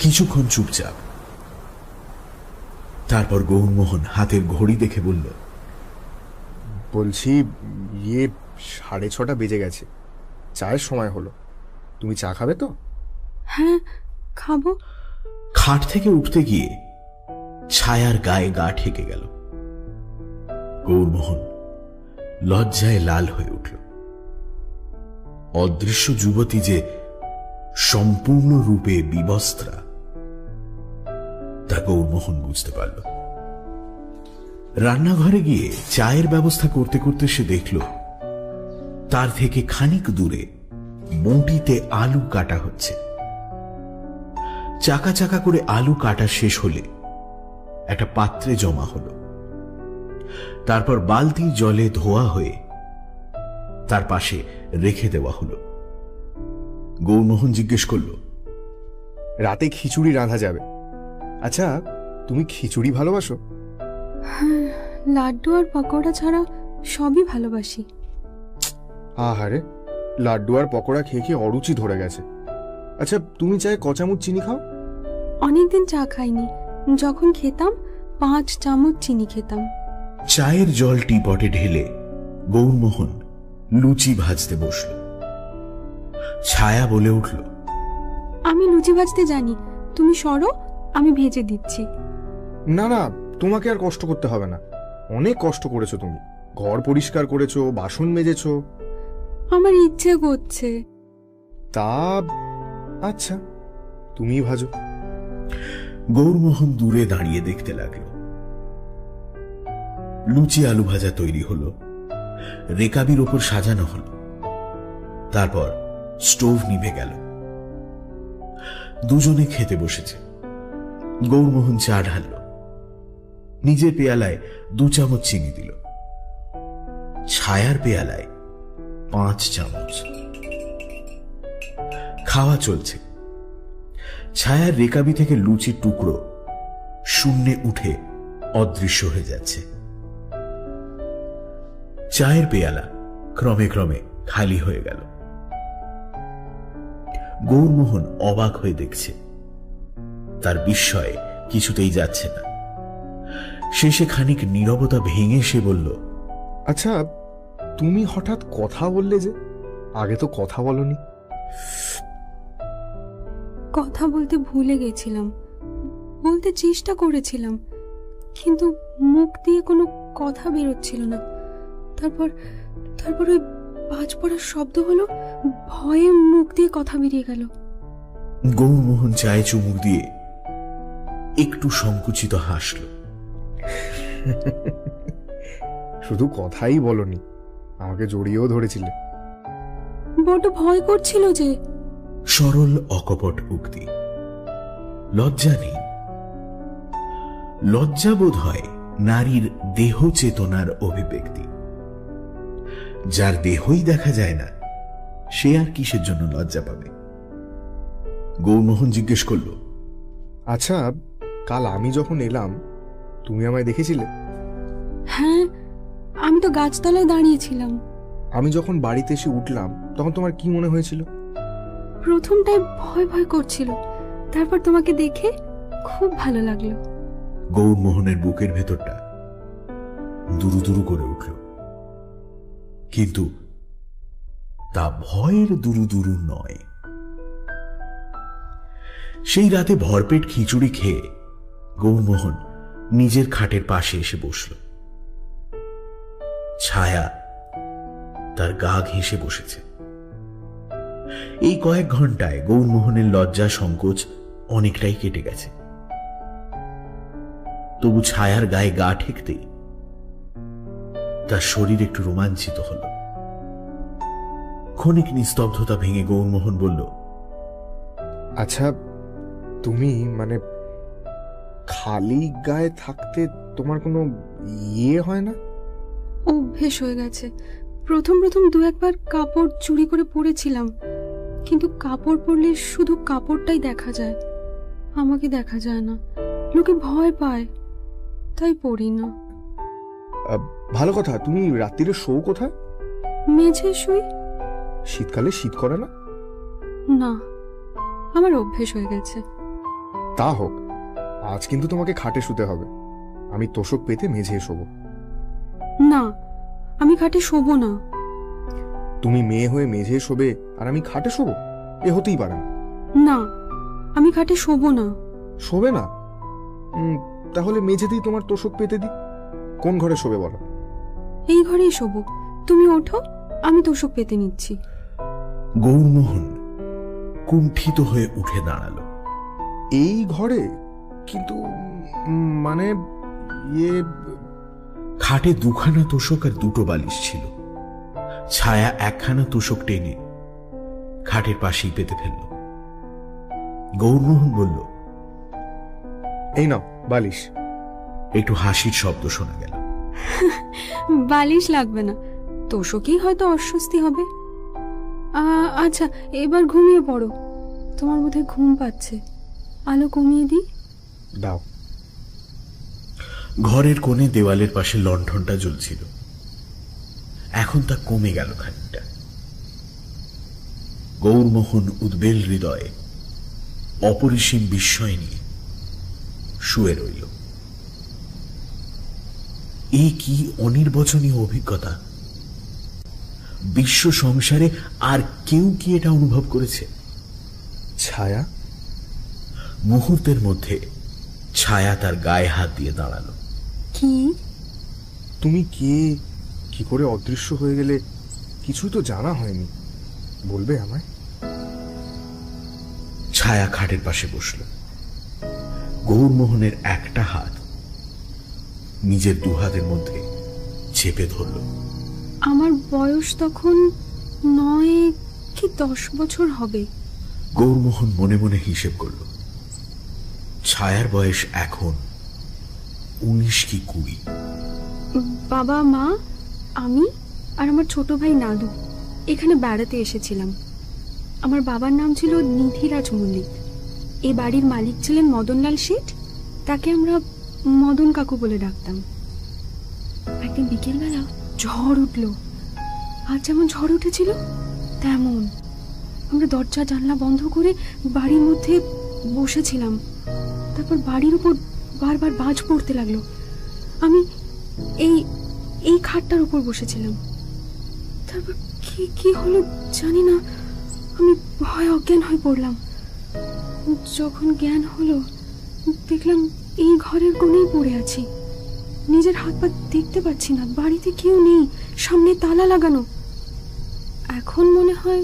[SPEAKER 3] কিছুক্ষণ চুপচাপ। তারপর গৌরমোহন হাতের ঘড়ি দেখে বলল,
[SPEAKER 2] বলছি, ইয়ে 6:30 বেজে গেছে, চায়ের সময় হলো। তুমি চা খাবে তো?
[SPEAKER 9] হ্যাঁ, খাবো।
[SPEAKER 3] খাট থেকে উঠতে গিয়ে ছায়ার গায়ে গা ঠেকে গেল। গৌরমোহন লজ্জায় লাল হয়ে উঠল। অদৃশ্য যুবতী যে সম্পূর্ণ রূপে বিবস্ত্রা তা গৌরমোহন বুঝতে পারল। রান্নাঘরে গিয়ে চায়ের ব্যবস্থা করতে করতে সে দেখল তার থেকে খানিক দূরে বঁটিতে আলু কাটা হচ্ছে। চাকা চাকা করে আলু কাটা শেষ হলে একটা পাত্রে জমা হলো। তারপর বালতি জলে ধোয়া হয়ে তার পাশে রেখে দেওয়া হলো। গৌরমোহন জিজ্ঞেস করল,
[SPEAKER 2] রাতে খিচুড়ি রাঁধা যাবে। আচ্ছা, তুমি খিচুড়ি ভালোবাসো?
[SPEAKER 9] হ্যাঁ, লাড্ডু আর পকোড়া ছাড়া সবই ভালোবাসি।
[SPEAKER 2] আহারে, লাড্ডু আর পকোড়া খেয়ে খেয়ে অরুচি ধরে গেছে। আচ্ছা, তুমি চায়ে ক চামচ চিনি খাও?
[SPEAKER 9] অনেকদিন চা খাইনি। যখন খেতাম 5 চামচ চিনি খেতাম।
[SPEAKER 3] চায়ের জল টিপটে ঢেলে গৌরমোহন লুচি ভাজতে বসল। ছায়া বলে উঠল,
[SPEAKER 9] আমি লুচি ভাজতে জানি, তুমি সরো, আমি ভেজে দিচ্ছি।
[SPEAKER 2] না না, তোমাকে আর কষ্ট করতে হবে না। অনেক কষ্ট করেছো তুমি, ঘর পরিষ্কার করেছো, বাসন মেজেছো।
[SPEAKER 9] আমার ইচ্ছে করছে।
[SPEAKER 2] তা আচ্ছা, তুমি ভাজো।
[SPEAKER 3] গৌরমোহন দূরে দাঁড়িয়ে দেখতে লাগল। লুচি আলু ভাজা তৈরি হলো, রেকাবির ওপর সাজানো হলো। তারপর স্টোভ নিভে গেল। দুজনে খেতে বসেছে। গৌরমোহন চা ঢালল, নিজের পেয়ালায় 2 চামচ চিনি দিল, ছায়ার পেয়ালায় 5 চামচ। খাওয়া চলছে। ছায়ার রেকাবি থেকে লুচির টুকরো শূন্যে উঠে অদৃশ্য হয়ে যাচ্ছে। চায়ের পেয়ালা ক্রমে ক্রমে খালি হয়ে গেল। গৌরমোহন অবাক হয়ে দেখছে। তার বিস্ময়ে কিছুতেই যাচ্ছে না। শেষে খানিক নীরবতা ভেঙে সে বলল,
[SPEAKER 2] আচ্ছা, তুমি হঠাৎ কথা বললে যে? আগে তো কথা বলনি।
[SPEAKER 9] কথা বলতে ভুলে গেছিলাম, বলতে চেষ্টা করেছিলাম, কিন্তু মুখ দিয়ে কোনো কথা বেরোচ্ছিল না। তারপর তারপর ওই বাজ পড়ার শব্দ হলো, ভয়ে মুখ দিয়ে কথা বেরিয়ে গেল।
[SPEAKER 3] গৌরমোহন চায়ে চুমুক দিয়ে একটু সংকুচিত হাসল।
[SPEAKER 2] শুধু কথাই বলনি, আমাকে জড়িয়েও ধরেছিলে।
[SPEAKER 9] বড্ড ভয় করছিল যে।
[SPEAKER 3] সরল অকপট উক্তি, লজ্জা নেই। লজ্জা বোধ হয় নারীর দেহ চেতনার অভিব্যক্তি। যার দেহই দেখা যায় না, সে আর কিসের জন্য লজ্জা পাবে? গৌরমোহন জিজ্ঞেস করল,
[SPEAKER 2] আচ্ছা, কাল আমি যখন এলাম তুমি আমায় দেখেছিলে?
[SPEAKER 9] হ্যাঁ, আমি তো গাছতলায় দাঁড়িয়েছিলাম।
[SPEAKER 2] আমি যখন বাড়িতে এসে উঠলাম তখন তোমার কি মনে হয়েছিল?
[SPEAKER 9] প্রথমটায় ভয় ভয় করছিল, তারপর তোমাকে দেখে খুব ভালো লাগলো।
[SPEAKER 3] গৌরমোহনের বুকের ভেতরটা দুরু দুরু করে উঠল, কিন্তু তা ভয়ের দুরু দুরু নয়। সেই রাতে ভরপেট খিচুড়ি খেয়ে গৌরমোহন নিজের খাটের পাশে এসে বসল। ছায়া তার গা ঘেঁষে বসেছে। এই কয়েক ঘন্টায় গৌরমোহনের লজ্জা সংকোচ অনেকটাই কেটে গেছে। তবু ছায়ার গায়ে গা ঠেকতেই তার শরীর একটু রোমাঞ্চিত হল। ক্ষণিক নিস্তব্ধতা ভেঙে গৌরমোহন বলল,
[SPEAKER 2] আচ্ছা, তুমি মানে খালি গায়ে থাকতে তোমার কোনো ইয়ে হয় না?
[SPEAKER 9] অভ্যেস হয়ে গেছে। প্রথম প্রথম দু একবার কাপড় চুরি করে পরেছিলাম, কিন্তু কাপড় পরলে শুধু কাপড়টাই দেখা যায়, আমাকে দেখা যায় না। লোকে ভয় পায়, তাই পরি না।
[SPEAKER 2] ভালো কথা, তুমি রাত্রিরে শো কোথায়?
[SPEAKER 9] মেঝে শুই।
[SPEAKER 2] শীতকালে শীত করে না?
[SPEAKER 9] না, আমার অভ্যেস হয়ে গেছে।
[SPEAKER 2] তা হোক, আজ কিন্তু তোমাকে খাটে শুতে হবে। আমি তোষক পেতে মেঝে শোবো।
[SPEAKER 9] না, আমি খাটে শোবো না।
[SPEAKER 2] তুমি মেয়ে হয়ে মেঝে শোবে আর আমি খাটে শোবো? এ হতেই পারে না।
[SPEAKER 9] না, আমি খাটে শোবো না।
[SPEAKER 2] শোবে না? তাহলে মেঝেতেই তোমার তোষক পেতে দি। কোন ঘরে শোবে বলো?
[SPEAKER 9] এই ঘরেই শোবো। তুমি ওঠো, আমি তোষক পেতে নিচ্ছি।
[SPEAKER 3] গৌরমোহন কুণ্ঠিত হয়ে উঠে দাঁড়ালো।
[SPEAKER 2] এই ঘরে? কিন্তু মানে ইয়ে,
[SPEAKER 3] খাটে দুখানা তোষক আর দুটো বালিশ ছিল। ছায়া একখানা তোষক টেনে খাটের পাশেই পেতে ফেলল। গৌরমোহন বলল,
[SPEAKER 2] এই নাও বালিশ।
[SPEAKER 3] একটু হাসির শব্দ শোনা গেল।
[SPEAKER 9] বালিশ লাগবে না, তোষকেই হয়তো অস্বস্তি হবে। আচ্ছা, এবার ঘুমিয়ে পড়ো। তোমার বোধহয় ঘুম পাচ্ছে, আলো কমিয়ে দিই?
[SPEAKER 2] দাও।
[SPEAKER 3] ঘরের কোণে দেওয়ালের পাশে লণ্ঠনটা জ্বলছিল, এখন তা কমে গেল খানিকটা। গৌরমোহন উদ্বেল হৃদয়ে অপরিসীম বিস্ময় নিয়ে শুয়ে রইল। এই কি অনির্বচনীয় অভিজ্ঞতা! বিশ্ব সংসারে আর কেউ কি এটা অনুভব করেছে?
[SPEAKER 2] ছায়া?
[SPEAKER 3] মুহূর্তের মধ্যে ছায়া তার গায়ে হাত দিয়ে দাঁড়ালো।
[SPEAKER 9] কি?
[SPEAKER 2] তুমি কে, কি করে অদৃশ্য হয়ে গেলে? কিছুই তো জানা হয়নি, বলবে আমায়?
[SPEAKER 3] ছায়া খাটের পাশে বসল। গৌরমোহনের একটা হাত নিজের দু হাতের মধ্যে চেপে ধরল।
[SPEAKER 9] আমার বয়স তখন 9 কি 10 বছর হবে।
[SPEAKER 3] গৌরমোহন মনে মনে হিসেব করল, ছায়ার বয়স এখন 19 কি 20।
[SPEAKER 9] বাবা, মা, আমি আর আমার ছোট ভাই নাদু এখানে বেড়াতে এসেছিলাম। আমার বাবার নাম ছিল নিধিরাজ মল্লিক। এই বাড়ির মালিক ছিলেন মদনলাল শেঠ, তাকে আমরা মদন কাকু বলে ডাকতাম। একদিন বিকেলবেলা ঝড় উঠল, আর যেমন ঝড় উঠেছিল তেমন। আমরা দরজা জানলা বন্ধ করে বাড়ির মধ্যে বসেছিলাম। তারপর বাড়ির উপর বারবার বাজ পড়তে লাগলো। আমি এই খাটটার উপর বসেছিলাম। তারপর কি হলো জানি না, আমি ভয়ে অজ্ঞান হয়ে পড়লাম। যখন জ্ঞান হলো দেখলাম এই ঘরের কোণেই পড়ে আছি। নিজের হাত পা দেখতে পাচ্ছি না, বাড়িতে কেউ নেই, সামনে তালা লাগানো। এখন মনে হয়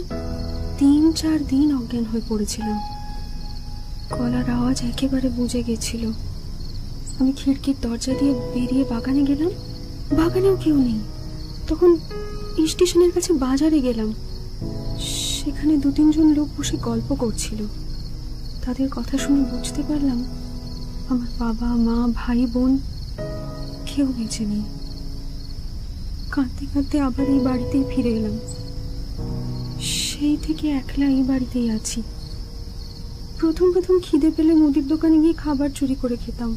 [SPEAKER 9] 3-4 দিন অজ্ঞান হয়ে পড়েছিলাম। গলার আওয়াজ একেবারে বুঝে গেছিল। আমি খিড়কির দরজা দিয়ে বেরিয়ে বাগানে গেলাম, বাগানেও কেউ নেই। তখন স্টেশনের কাছে বাজারে গেলাম, সেখানে 2-3 জন লোক বসে গল্প করছিল। তাদের কথা শুনে বুঝতে পারলাম আমার বাবা মা ভাই বোন কেউ বেঁচে নেই। কাঁদতে কাঁদতে আবার এই বাড়িতেই ফিরে এলাম। সেই থেকে একলা এই বাড়িতেই আছি। প্রথম খিদে পেলে মুদির দোকানে গিয়ে খাবার চুরি করে খেতাম,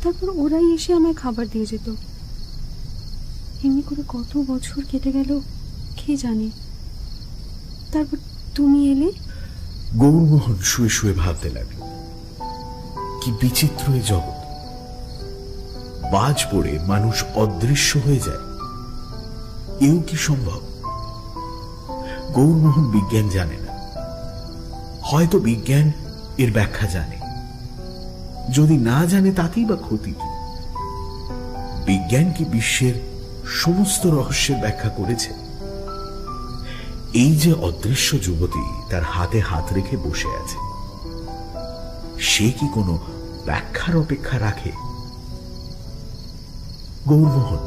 [SPEAKER 9] তারপর ওরাই এসে আমায় খাবার দিয়ে যেত। এমনি করে কত বছর কেটে গেল কে জানে। তারপর তুমি এলে।
[SPEAKER 3] গৌরমোহন শুয়ে শুয়ে ভাবতে লাগল, কি বিচিত্র এই জগৎ। বাজ পড়ে মানুষ অদৃশ্য হয়ে যায়, এও কি সম্ভব? গৌরমোহন বিজ্ঞান জানে না, হয়তো বিজ্ঞান এর ব্যাখ্যা জানে। যদি না জানে তাতেই বা ক্ষতি কি? বিজ্ঞান কি বিশ্বের সমস্ত রহস্যের ব্যাখ্যা করেছে? এই যে অদৃশ্য যুবতী তার হাতে হাত রেখে বসে আছে, সে কি কোনো ব্যাখ্যার অপেক্ষা রাখে? গৌরমোহন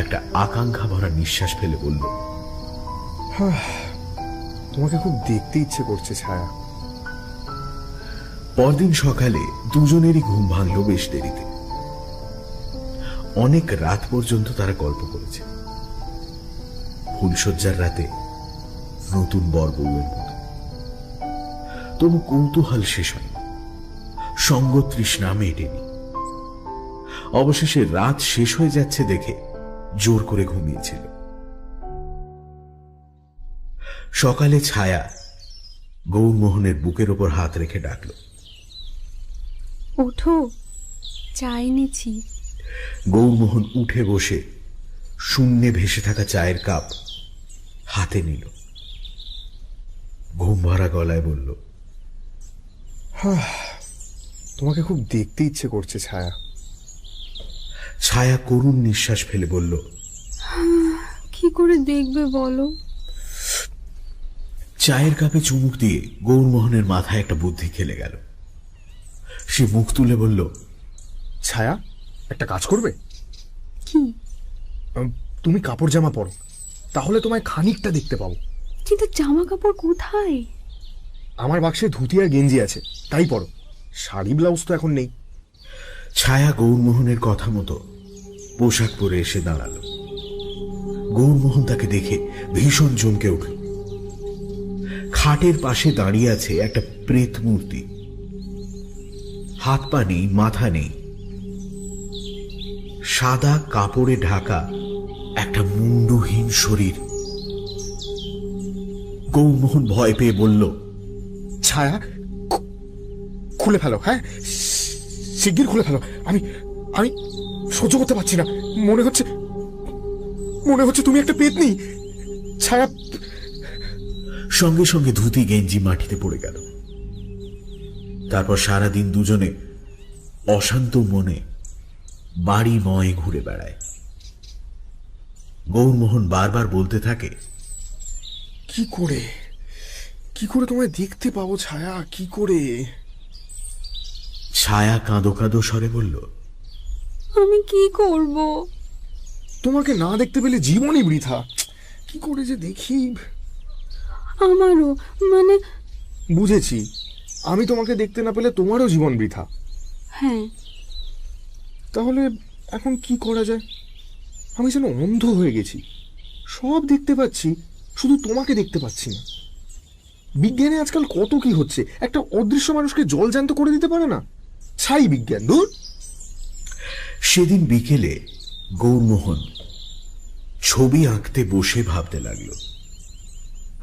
[SPEAKER 3] একটা আকাঙ্ক্ষা ভরা নিঃশ্বাস ফেলে বলল,
[SPEAKER 2] তোমাকে খুব দেখতে ইচ্ছে করছে ছায়া।
[SPEAKER 3] পরদিন সকালে দুজনেরই ঘুম ভাঙল বেশ দেরিতে। অনেক রাত পর্যন্ত তারা গল্প করেছে, ফুলশয্যার রাতে নতুন বর বউয়ের মতো। তবু কৌতূহল শেষ হয়নি, সঙ্গ তৃষ্ণা মেটেনি। অবশেষে রাত শেষ হয়ে যাচ্ছে দেখে জোর করে ঘুমিয়েছিল। সকালে ছায়া গৌরমোহনের বুকের ওপর হাত রেখে ডাকল,
[SPEAKER 9] ওঠো, চা এনেছি।
[SPEAKER 3] গৌরমোহন উঠে বসে শূন্যে ভেসে থাকা চায়ের কাপ হাতে নিল। ঘুম ভরা গলায় বলল,
[SPEAKER 2] তোমাকে খুব দেখতে ইচ্ছে করছে ছায়া।
[SPEAKER 3] ছায়া করুণ নিঃশ্বাস ফেলে বলল,
[SPEAKER 9] কি করে দেখবে বলো?
[SPEAKER 3] চায়ের কাপে চুমুক দিয়ে গৌরমোহনের মাথায় একটা বুদ্ধি খেলে গেল। সে মুখ তুলে বলল,
[SPEAKER 2] ছায়া, একটা কাজ করবে?
[SPEAKER 9] কি?
[SPEAKER 2] তুমি কাপড় জামা পরো, তাহলে তোমায় খানিকটা দেখতে পাবো।
[SPEAKER 9] কিন্তু জামা কাপড় কোথায়?
[SPEAKER 2] আমার বাক্সে ধুতি আর গেঞ্জি আছে, তাই পরো। শাড়ি ব্লাউজ তো এখন নেই।
[SPEAKER 3] ছায়া গৌরমোহনের কথা মতো পোশাক পরে এসে দাঁড়ালো। গৌরমোহন তাকে দেখে ভীষণ চমকে উঠল। খাটের পাশে দাঁড়িয়ে আছে একটা প্রেত মূর্তি, হাত পা নেই, মাথা নেই, সাদা কাপড়ে ঢাকা একটা মুন্ডহীন শরীর। গৌরমোহন ভয় পেয়ে বলল,
[SPEAKER 2] ছায়া, খুলে ফেলো। হ্যাঁ, শিগগির খুলে ফেলো। আমি আমি সহ্য করতে পারছি না। মনে হচ্ছে তুমি একটা পেতনি। ছায়া।
[SPEAKER 3] সঙ্গে সঙ্গে ধুতি গেঞ্জি মাটিতে পড়ে গেল। তারপর সারাদিন দুজনে অশান্ত মনে বাড়ি ময় ঘুরে বেড়ায়। গৌরমোহন বারবার বলতে থাকে,
[SPEAKER 2] কি করে তোমায় দেখতে পাবো ছায়া, কি করে?
[SPEAKER 3] ছায়া কাঁদো কাঁদো স্বরে বলল,
[SPEAKER 9] আমি কি করব?
[SPEAKER 2] তোমাকে না দেখতে পেলে জীবনই বৃথা। কি করে যে দেখি।
[SPEAKER 9] আমারও, মানে।
[SPEAKER 2] বুঝেছি, আমি তোমাকে দেখতে না পেলে তোমারও জীবন বৃথা।
[SPEAKER 9] হ্যাঁ।
[SPEAKER 2] তাহলে এখন কি করা যায়? আমি যেন অন্ধ হয়ে গেছি, সব দেখতে পাচ্ছি, শুধু তোমাকে দেখতে পাচ্ছি না। বিজ্ঞানে আজকাল কত কি হচ্ছে, একটা অদৃশ্য মানুষকে জল জ্যান্ত করে দিতে পারে না। ছাই বিজ্ঞান, দূর।
[SPEAKER 3] সেদিন বিকেলে গৌরমোহন ছবি আঁকতে বসে ভাবতে লাগল,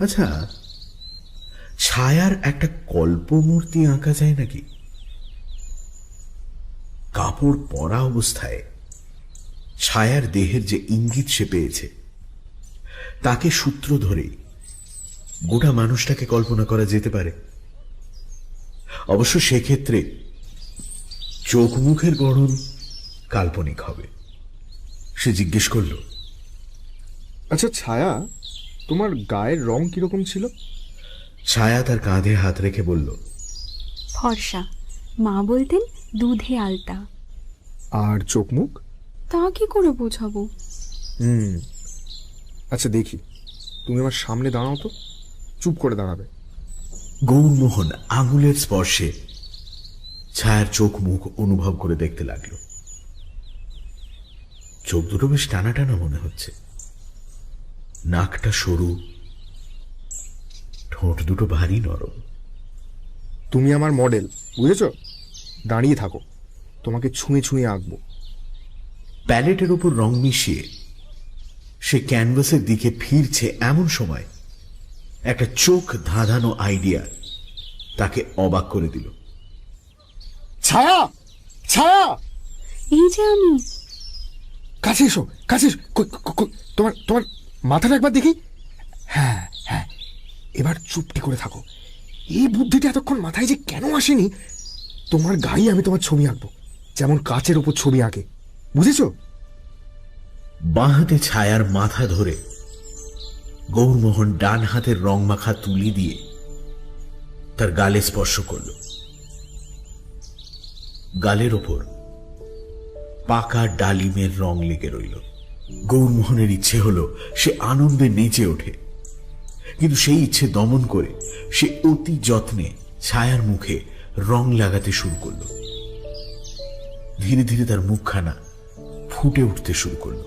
[SPEAKER 3] আচ্ছা, ছায়ার একটা কল্পমূর্তি আঁকা যায় নাকি? কাপড় পরা অবস্থায় ছায়ার দেহের যে ইঙ্গিত সে পেয়েছে, তাকে সূত্র ধরে গোটা মানুষটাকে কল্পনা করা যেতে পারে। অবশ্য সেক্ষেত্রে চোখ মুখের গড়ন কাল্পনিক হবে। সে জিজ্ঞেস করল,
[SPEAKER 2] আচ্ছা ছায়া, তোমার গায়ের রং কিরকম ছিল?
[SPEAKER 3] ছায়া তার কাঁধে হাত রেখে বলল,
[SPEAKER 9] ফর্সা, মা বলতেন দুধে আলতা।
[SPEAKER 2] আর চোখ মুখ?
[SPEAKER 9] তা কি করে বোঝাবো?
[SPEAKER 2] আচ্ছা দেখি, তুমি আমার সামনে দাঁড়াও তো, চুপ করে দাঁড়াবে।
[SPEAKER 3] গৌরমোহন আঙুলের স্পর্শে ছায়ার চোখ মুখ অনুভব করে দেখতে লাগলো। চোখ দুটো বেশ টানা টানা মনে হচ্ছে, নাকটা সরু, ঠোঁট দুটো ভারী নরম।
[SPEAKER 2] তুমি আমার মডেল, বুঝেছ? দাঁড়িয়ে থাকো, তোমাকে ছুঁয়ে ছুঁয়ে আঁকবো।
[SPEAKER 3] প্যালেটের উপর রং মিশিয়ে সে ক্যানভাসের দিকে ফিরছে, এমন সময় একটা চোখ ধাঁধানো আইডিয়া তাকে অবাক করে দিল।
[SPEAKER 2] ছায়া, ছায়া,
[SPEAKER 9] এই যে আমি।
[SPEAKER 2] কাছে এসো, কাছে এসো। তোমার তোমার মাথাটা একবার দেখি। হ্যাঁ হ্যাঁ, এবার চুপটি করে থাকো। এই বুদ্ধিটা এতক্ষণ মাথায় যে কেন আসেনি! তোমার গায়ে আমি তোমার ছবি আঁকবো, যেমন কাচের উপর ছবি আঁকে, বুঝেছো?
[SPEAKER 3] বাঁ হাতে ছায়ার মাথা ধরে গৌরমোহন ডান হাতের রং মাখা তুলি দিয়ে তার গালে স্পর্শ করল। গালের ওপর পাকা ডালিমের রং লেগে রইল। গৌরমোহনের ইচ্ছে হলো সে আনন্দে নেচে ওঠে, কিন্তু সেই ইচ্ছে দমন করে সে অতি যত্নে ছায়ার মুখে রং লাগাতে শুরু করল। ধীরে ধীরে তার মুখখানা ফুটে উঠতে শুরু করল।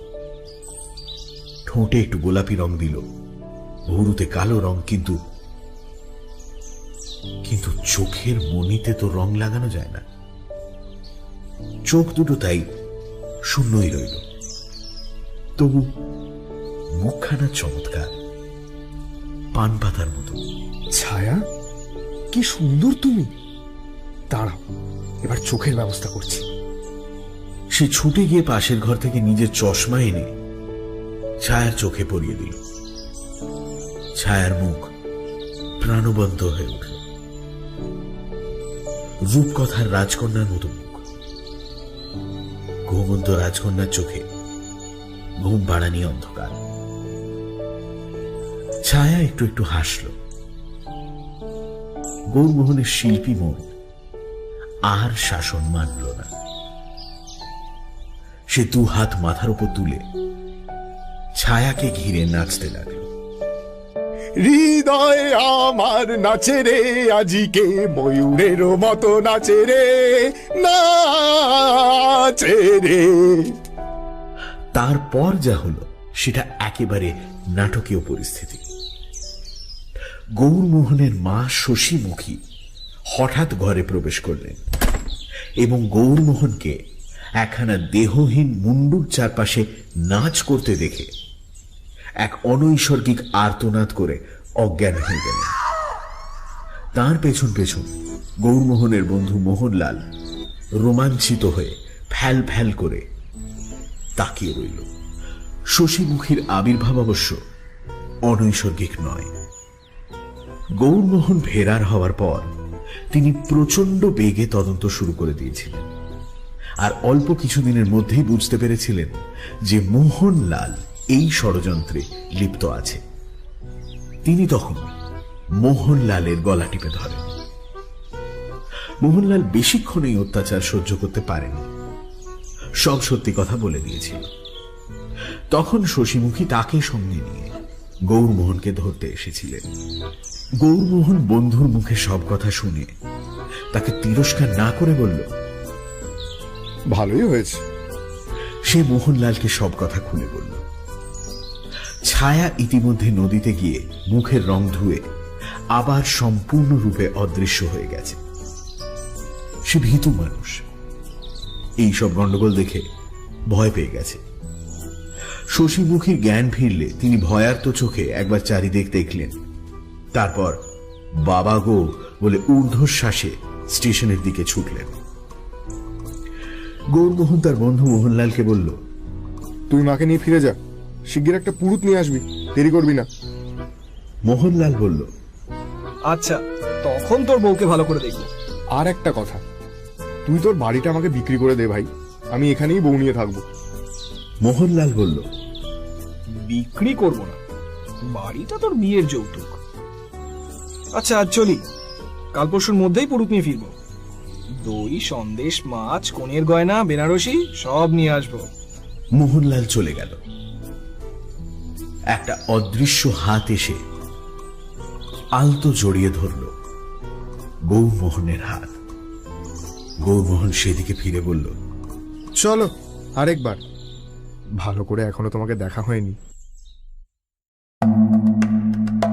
[SPEAKER 3] ঠোঁটে একটু গোলাপি রং দিল, ভুরুতে কালো রং, কিন্তু কিন্তু চোখের মনিতে তো রং লাগানো যায় না। চোখ দুটো তাই শূন্যই রইল। তবু মুখখানা চমৎকার, পান পাতার মতো।
[SPEAKER 2] ছায়া, কি সুন্দর তুমি! দাঁড়াও, এবার চোখের ব্যবস্থা করছি।
[SPEAKER 3] সে ছুটে গিয়ে পাশের ঘর থেকে নিজের চশমা এনে ছায়ার চোখে পরিয়ে দিল। ছায়ার মুখ প্রাণবন্ত হয়ে উঠল, রূপকথার রাজকন্যার মতো মুখ। ঘুমন্ত রাজকন্যার চোখে ঘুম বাড়ানি অন্ধকার। ছায়া একটু একটু হাসল। গৌরমোহনের শিল্পী মন আর শাসন মানল না। সে দু হাত মাথার উপর তুলে ছায়াকে ঘিরে নাচতে লাগল।
[SPEAKER 8] হৃদয় আমার নাচে রে, আজিকে ময়ূরের মতো নাচে রে, নাচে রে।
[SPEAKER 3] তারপর যা হলো সেটা একেবারে নাটকীয় পরিস্থিতি। গৌরমোহনের মা শশীমুখী হঠাৎ ঘরে প্রবেশ করলেন এবং গৌরমোহনকে একখানা দেহহীন মুন্ডুর চারপাশে নাচ করতে দেখে এক অনৈসর্গিক আর্তনাদ করে অজ্ঞান হয়ে গেলেন। তার পেছন পেছন গৌরমোহনের বন্ধু মোহনলাল রোমাঞ্চিত হয়ে ফ্যাল ফ্যাল করে তাকিয়ে রইল। শশীমুখীর আবির্ভাব অবশ্য অনৈসর্গিক নয়। গৌরমোহন ফেরার হওয়ার পর তিনি প্রচন্ড বেগে তদন্ত শুরু করে দিয়েছিলেন, আর অল্প কিছুদিনের মধ্যেই বুঝতে পেরেছিলেন যে মোহনলাল এই ষড়যন্ত্রে লিপ্ত আছে। তিনি তখন মোহনলালের গলা টিপে ধরেন। মোহনলাল বেশিক্ষণ এই অত্যাচার সহ্য করতে পারেন, সব সত্যি কথা বলে দিয়েছিল। তখন শশীমুখী তাকে সঙ্গে নিয়ে গৌরমোহনকে ধরতে এসেছিলেন। গৌরমোহন বন্ধুর মুখে সব কথা শুনে তাকে তিরস্কার না করে বলল,
[SPEAKER 2] ভালোই হয়েছে।
[SPEAKER 3] সে মোহনলালকে সব কথা খুলে বলল। ছায়া ইতিমধ্যে নদীতে গিয়ে মুখের রং ধুয়ে আবার সম্পূর্ণরূপে অদৃশ্য হয়ে গেছে। সে ভীতু মানুষ, এই সব গন্ডগোল দেখে ভয় পেয়ে গেছে। শশীমুখীর জ্ঞান ফিরলে তিনি ভয়ার্ত চোখে একবার চারিদিক দেখলেন, তারপর বাবা গো বলে ঊর্ধ্বশ্বাসে স্টেশনের দিকে ছুটলেন। গৌরমোহন তার বন্ধু মোহনলালকে বলল,
[SPEAKER 2] তুই মাকে নিয়ে ফিরে যা, শিগগির একটা পুরুত নিয়ে আসবি, দেরি করবি না।
[SPEAKER 3] মোহনলাল বলল,
[SPEAKER 10] আচ্ছা, তখন তোর বউকে ভালো করে দেখবো।
[SPEAKER 2] আর একটা কথা, তুই তোর বাড়িটা আমাকে বিক্রি করে দে ভাই, আমি এখানেই বউ নিয়ে থাকবো।
[SPEAKER 3] মোহনলাল বলল,
[SPEAKER 10] বিক্রি করব না, বাড়িটা তোর বিয়ের যৌতুক। আচ্ছা আজ চলি, কাল পরশুর মধ্যেই পুরুত নিয়ে ফিরবো। দই, সন্দেশ, মাছ, কনের গয়না, বেনারসি সব নিয়ে আসবো।
[SPEAKER 3] মোহনলাল চলে গেল। একটা অদৃশ্য হাত এসে আলতো জড়িয়ে ধরল গৌরমোহনের হাত। গৌরমোহন সেদিকে ফিরে বলল,
[SPEAKER 2] চলো আরেকবার। ভালো করে এখনো তোমাকে দেখা হয়নি।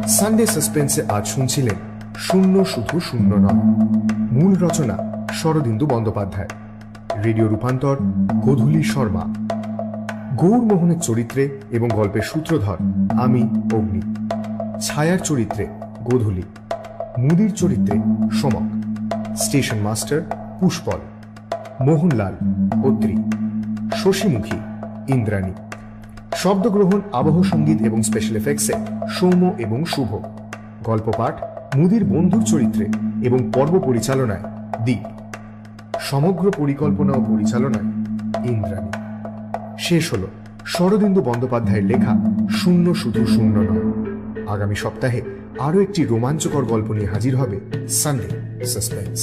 [SPEAKER 2] সানডে সাসপেন্সে আজ শুনছিলেন শূন্য শুধু শূন্য নয়। মূল রচনা শরদিন্দু বন্দ্যোপাধ্যায়, রেডিও রূপান্তর গোধূলি শর্মা। গৌরমোহনের চরিত্রে এবং গল্পের সূত্রধর আমি অগ্নি, ছায়ার চরিত্রে গোধূলি, মুদির চরিত্রে সমক, স্টেশন মাস্টার পুষ্পল, মোহনলাল অত্রি, শশীমুখী ইন্দ্রাণী। শব্দগ্রহণ, আবহ সঙ্গীত এবং স্পেশাল এফেক্টসে সৌম্য এবং শুভ। গল্প পাঠ মুদির বন্ধুর চরিত্রে এবং পর্ব পরিচালনায় দীপ। সমগ্র পরিকল্পনা ও পরিচালনায় ইন্দ্রাণী। শেষ হল শরদিন্দু বন্দ্যোপাধ্যায়ের লেখা শূন্য শুধু শূন্য নয়। আগামী সপ্তাহে আরও একটি রোমাঞ্চকর গল্প নিয়ে হাজির হবে সানডে সাসপেন্স।